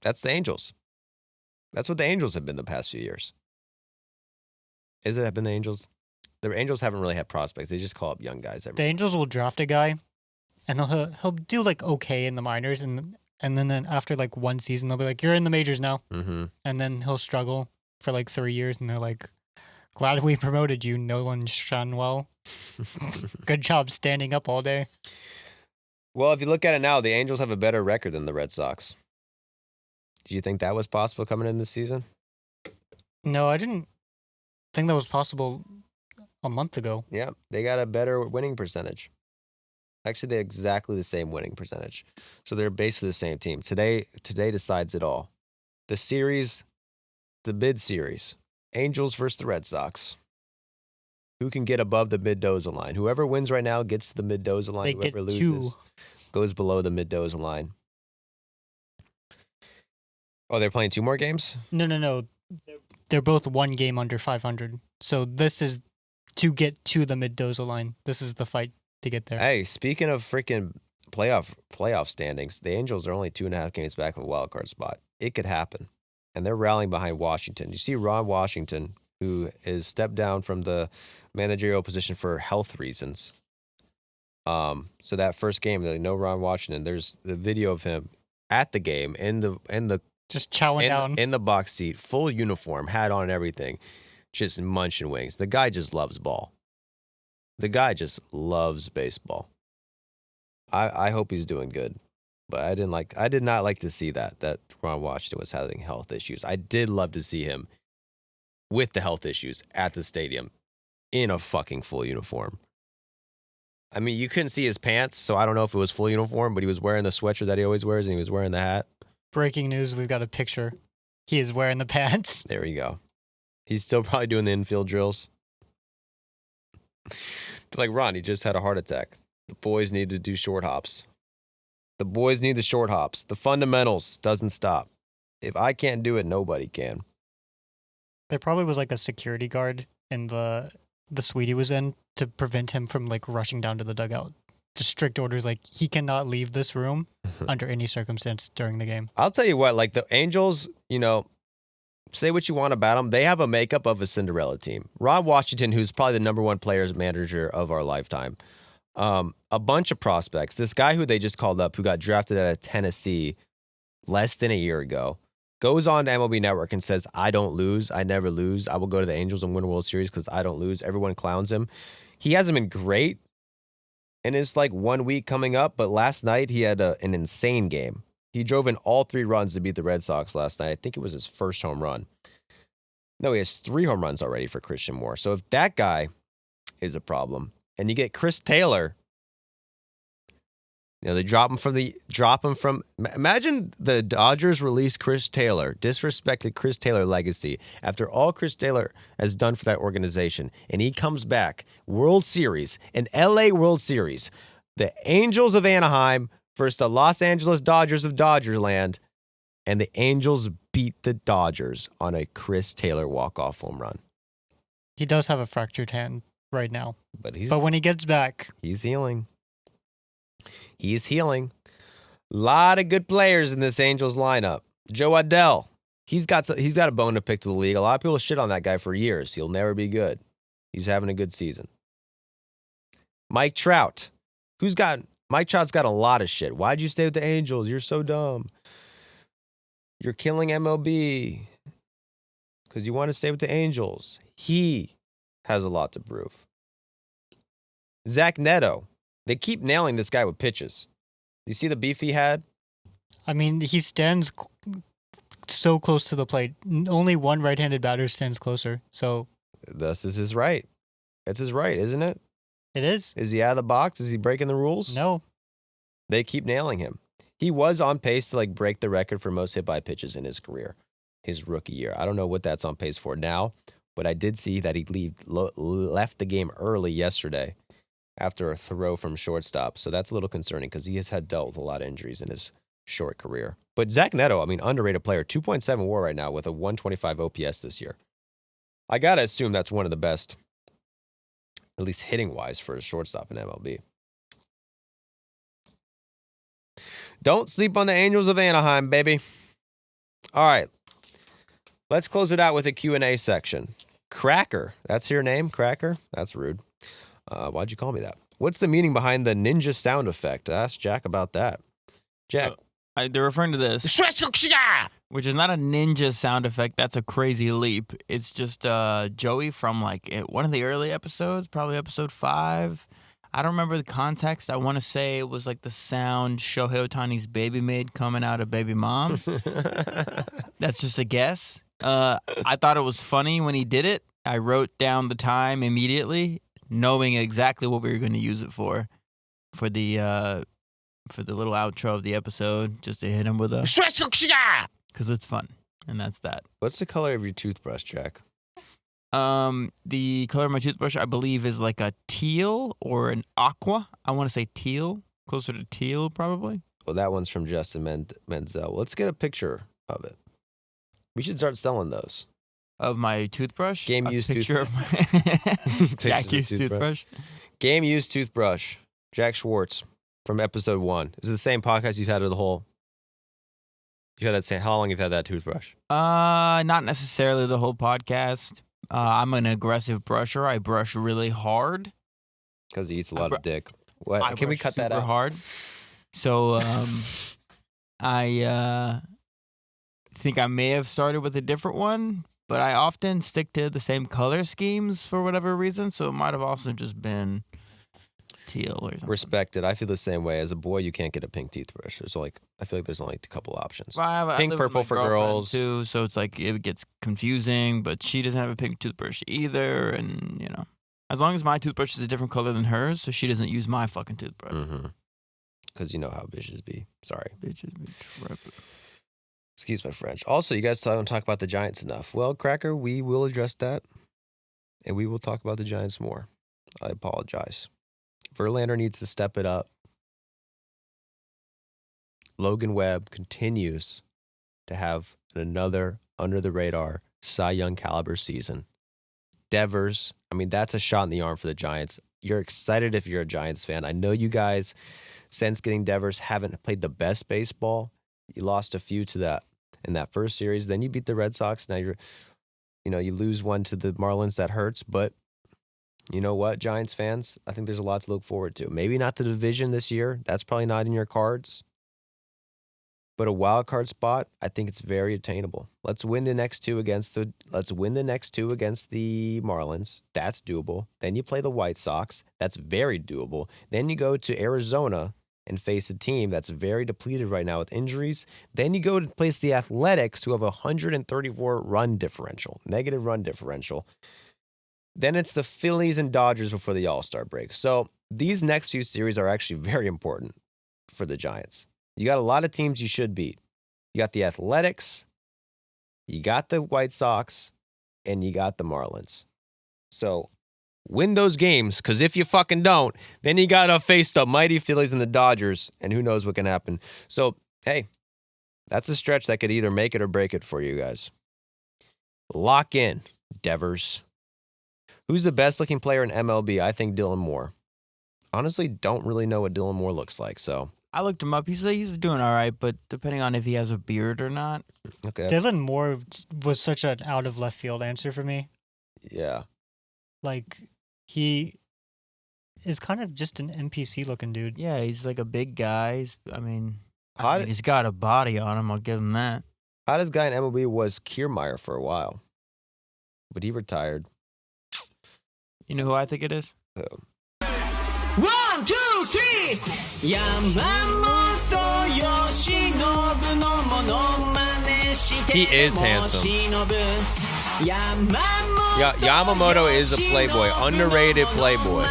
That's the Angels. That's what the Angels have been the past few years. Is it have been the Angels? The Angels haven't really had prospects. They just call up young guys every The Angels will draft a guy, and he'll do like okay in the minors, and then after like one season they'll be like, "You're in the majors now," Mm-hmm. and then he'll struggle for like 3 years, and they're like, "Glad we promoted you, Nolan Shanwell. Good job standing up all day." Well, if you look at it now, the Angels have a better record than the Red Sox. Do you think that was possible coming in this season? No, I didn't think that was possible a month ago. Yeah, they got a better winning percentage. Actually, they're exactly the same winning percentage. So they're basically the same team. Today decides it all. The series, the mid series, Angels versus the Red Sox. Who can get above the mid-doza line? Whoever wins right now gets to the mid-doza line. They Whoever get loses two. goes below the mid-doza line. Oh, they're playing 2 more games? No. They're both one game under 500. So this is to get to the mid-doza line. This is the fight to get there. Hey, speaking of freaking playoff standings, the Angels are only 2.5 games back of a wild card spot. It could happen. And they're rallying behind Washington. You see Ron Washington, who is stepped down from the managerial position for health reasons. So that first game, no Ron Washington. There's the video of him at the game in the Just chowing down. in the box seat, full uniform, hat on and everything, just munching wings. The guy just loves ball. The guy just loves baseball. I hope he's doing good. But I did not like to see that Ron Washington was having health issues. I did love to see him with the health issues at the stadium in a fucking full uniform. I mean, you couldn't see his pants, so I don't know if it was full uniform, but he was wearing the sweatshirt that he always wears, and he was wearing the hat. Breaking news, we've got a picture. He is wearing the pants. There you go. He's still probably doing the infield drills. Like Ron, he just had a heart attack. The boys need to do short hops. The boys need the short hops. The fundamentals doesn't stop. If I can't do it, nobody can. There probably was like a security guard in the suite he was in to prevent him from like rushing down to the dugout. Just strict orders, like he cannot leave this room under any circumstance during the game. I'll tell you what, like the Angels, say what you want about them. They have a makeup of a Cinderella team. Ron Washington, who's probably the number 1 players manager of our lifetime. A bunch of prospects. This guy who they just called up, who got drafted out of Tennessee less than a year ago, goes on to MLB Network and says, "I don't lose. I never lose. I will go to the Angels and win a World Series because I don't lose." Everyone clowns him. He hasn't been great in his 1 week coming up, but last night he had an insane game. He drove in all 3 runs to beat the Red Sox last night. I think it was his first home run. No, he has 3 home runs already for Christian Moore. So if that guy is a problem, and you get Chris Taylor, they drop him from. Imagine the Dodgers released Chris Taylor, disrespected Chris Taylor legacy after all Chris Taylor has done for that organization, and he comes back, World Series, an LA World Series, the Angels of Anaheim versus the Los Angeles Dodgers of Dodgerland, and the Angels beat the Dodgers on a Chris Taylor walk-off home run. He does have a fractured hand right now, but when he gets back, he's healing. He's healing. A lot of good players in this Angels lineup. Joe Adell, he's got a bone to pick to the league. A lot of people shit on that guy for years. He'll never be good. He's having a good season. Mike Trout, Mike Trout's got a lot of shit. Why'd you stay with the Angels? You're so dumb. You're killing MLB because you want to stay with the Angels. He has a lot to prove. Zach Neto. They keep nailing this guy with pitches. You see the beef he had? I mean, he stands so close to the plate. Only one right-handed batter stands closer. So this is his right. It's his right, isn't it? It is. Is he out of the box? Is he breaking the rules? No. They keep nailing him. He was on pace to break the record for most hit by pitches in his career, his rookie year. I don't know what that's on pace for now, but I did see that he left the game early yesterday after a throw from shortstop. So that's a little concerning because he has dealt with a lot of injuries in his short career. But Zach Neto, underrated player, 2.7 WAR right now with a 125 OPS this year. I got to assume that's one of the best, at least hitting-wise, for a shortstop in MLB. Don't sleep on the Angels of Anaheim, baby. All right. Let's close it out with a Q&A section. Cracker. That's your name, Cracker? That's rude. Why'd you call me that? What's the meaning behind the ninja sound effect? Ask Jack about that. Jack. They're referring to this, which is not a ninja sound effect. That's a crazy leap. It's just Joey from like one of the early episodes, probably episode 5. I don't remember the context. I want to say it was like the sound Shohei Ohtani's baby made coming out of baby moms. That's just a guess. I thought it was funny when he did it. I wrote down the time immediately, knowing exactly what we were going to use it for the little outro of the episode, just to hit him with a because it's fun, and that's that. What's the color of your toothbrush, Jack? The color of my toothbrush, I believe, is like a teal or an aqua. I want to say teal, closer to teal, probably. Well, that one's from Justin Menzel. Let's get a picture of it. We should start selling those. Of my toothbrush? Game-used picture of my Jack-used toothbrush. Game-used toothbrush. Jack Schwartz from episode 1. Is it the same podcast you've had or the whole? You had that same. How long you've had that toothbrush? Not necessarily the whole podcast. I'm an aggressive brusher. I brush really hard. Because he eats a lot of dick. What? Can we cut that out? Hard. So I think I may have started with a different one, but I often stick to the same color schemes for whatever reason. So it might have also just been teal or something. Respected. I feel the same way. As a boy, you can't get a pink toothbrush. I feel like there's only a couple options. Well, pink, purple for girls too. So it's like it gets confusing. But she doesn't have a pink toothbrush either, and as long as my toothbrush is a different color than hers, so she doesn't use my fucking toothbrush. Because you know how bitches be. Sorry. Bitches be tripping. Excuse my French. Also, you guys don't talk about the Giants enough. Well, Cracker, we will address that, and we will talk about the Giants more. I apologize. Verlander needs to step it up. Logan Webb continues to have another under-the-radar Cy Young caliber season. Devers, that's a shot in the arm for the Giants. You're excited if you're a Giants fan. I know you guys, since getting Devers, haven't played the best baseball. You lost a few to that in that first series. Then you beat the Red Sox. Now you lose one to the Marlins. That hurts, but you know what, Giants fans? I think there's a lot to look forward to. Maybe not the division this year. That's probably not in your cards. But a wild card spot, I think it's very attainable. Let's win the next two against the Marlins. That's doable. Then you play the White Sox. That's very doable. Then you go to Arizona and face a team that's very depleted right now with injuries. Then you go to place the Athletics, who have a 134 negative run differential. Then it's the Phillies and Dodgers before the All-Star break. So these next few series are actually very important for the Giants. You got a lot of teams you should beat. You got the Athletics, you got the White Sox, and you got the Marlins. So win those games, because if you fucking don't, then you got to face the mighty Phillies and the Dodgers, and who knows what can happen. So, hey, that's a stretch that could either make it or break it for you guys. Lock in, Devers. Who's the best looking player in MLB? I think Dylan Moore. Honestly, don't really know what Dylan Moore looks like, so. I looked him up. He's doing all right, but depending on if he has a beard or not. Okay. Dylan Moore was such an out of left field answer for me. Yeah. Like, he is kind of just an NPC looking dude. Yeah, he's like a big guy. He's got a body on him. I'll give him that. Hottest guy in MLB was Kiermaier for a while, but he retired. You know who I think it is? 1, 2, 3! Yamamoto Yoshinobu no monomane shite He is handsome. Yamamoto is a playboy, underrated playboy.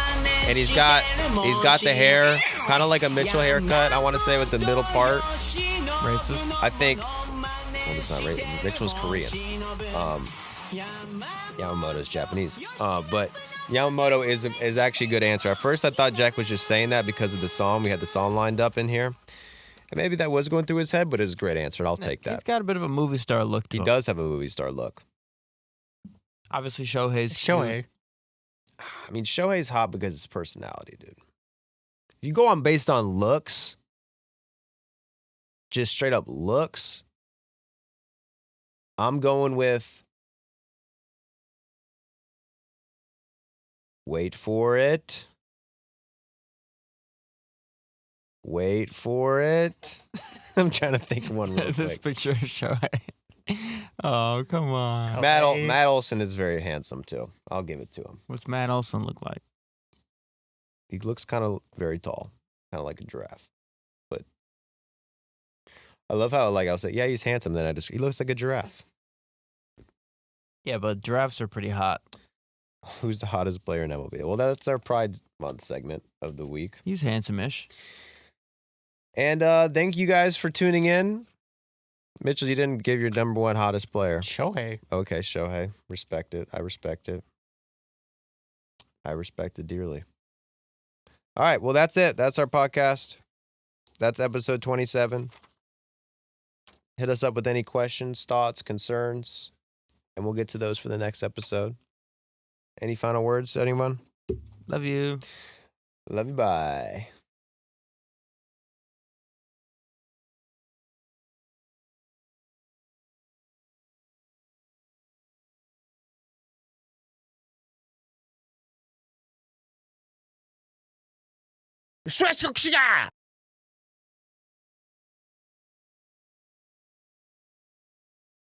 And he's got the hair, kind of like a Mitchell haircut, I want to say, with the middle part. Racist. I think, well, it's not racist. Mitchell's Korean. Yamamoto's Japanese. But Yamamoto is actually a good answer. At first, I thought Jack was just saying that because of the song. We had the song lined up in here. And maybe that was going through his head, but it's a great answer. I'll take that. He's got a bit of a movie star look to He him. does have a movie star look. Obviously, Shohei's Shohei. Shohei's hot because of his personality, dude. If you go on based on looks, just straight up looks, I'm going with. Wait for it. Wait for it. I'm trying to think of one real This quick. picture of Shohei. Oh, come on. Matt Olson is very handsome too. I'll give it to him. What's Matt Olson look like? He looks kind of very tall, kind of like a giraffe. But I love how like I'll say, yeah, he's handsome. Then he looks like a giraffe. Yeah, but giraffes are pretty hot. Who's the hottest player in MLB? Well, that's our Pride Month segment of the week. He's handsome-ish. And thank you guys for tuning in. Mitchell, you didn't give your number one hottest player. Shohei. Okay, Shohei. Respect it. I respect it. I respect it dearly. All right, well, that's it. That's our podcast. That's episode 27. Hit us up with any questions, thoughts, concerns, and we'll get to those for the next episode. Any final words, anyone? Love you. Love you, bye.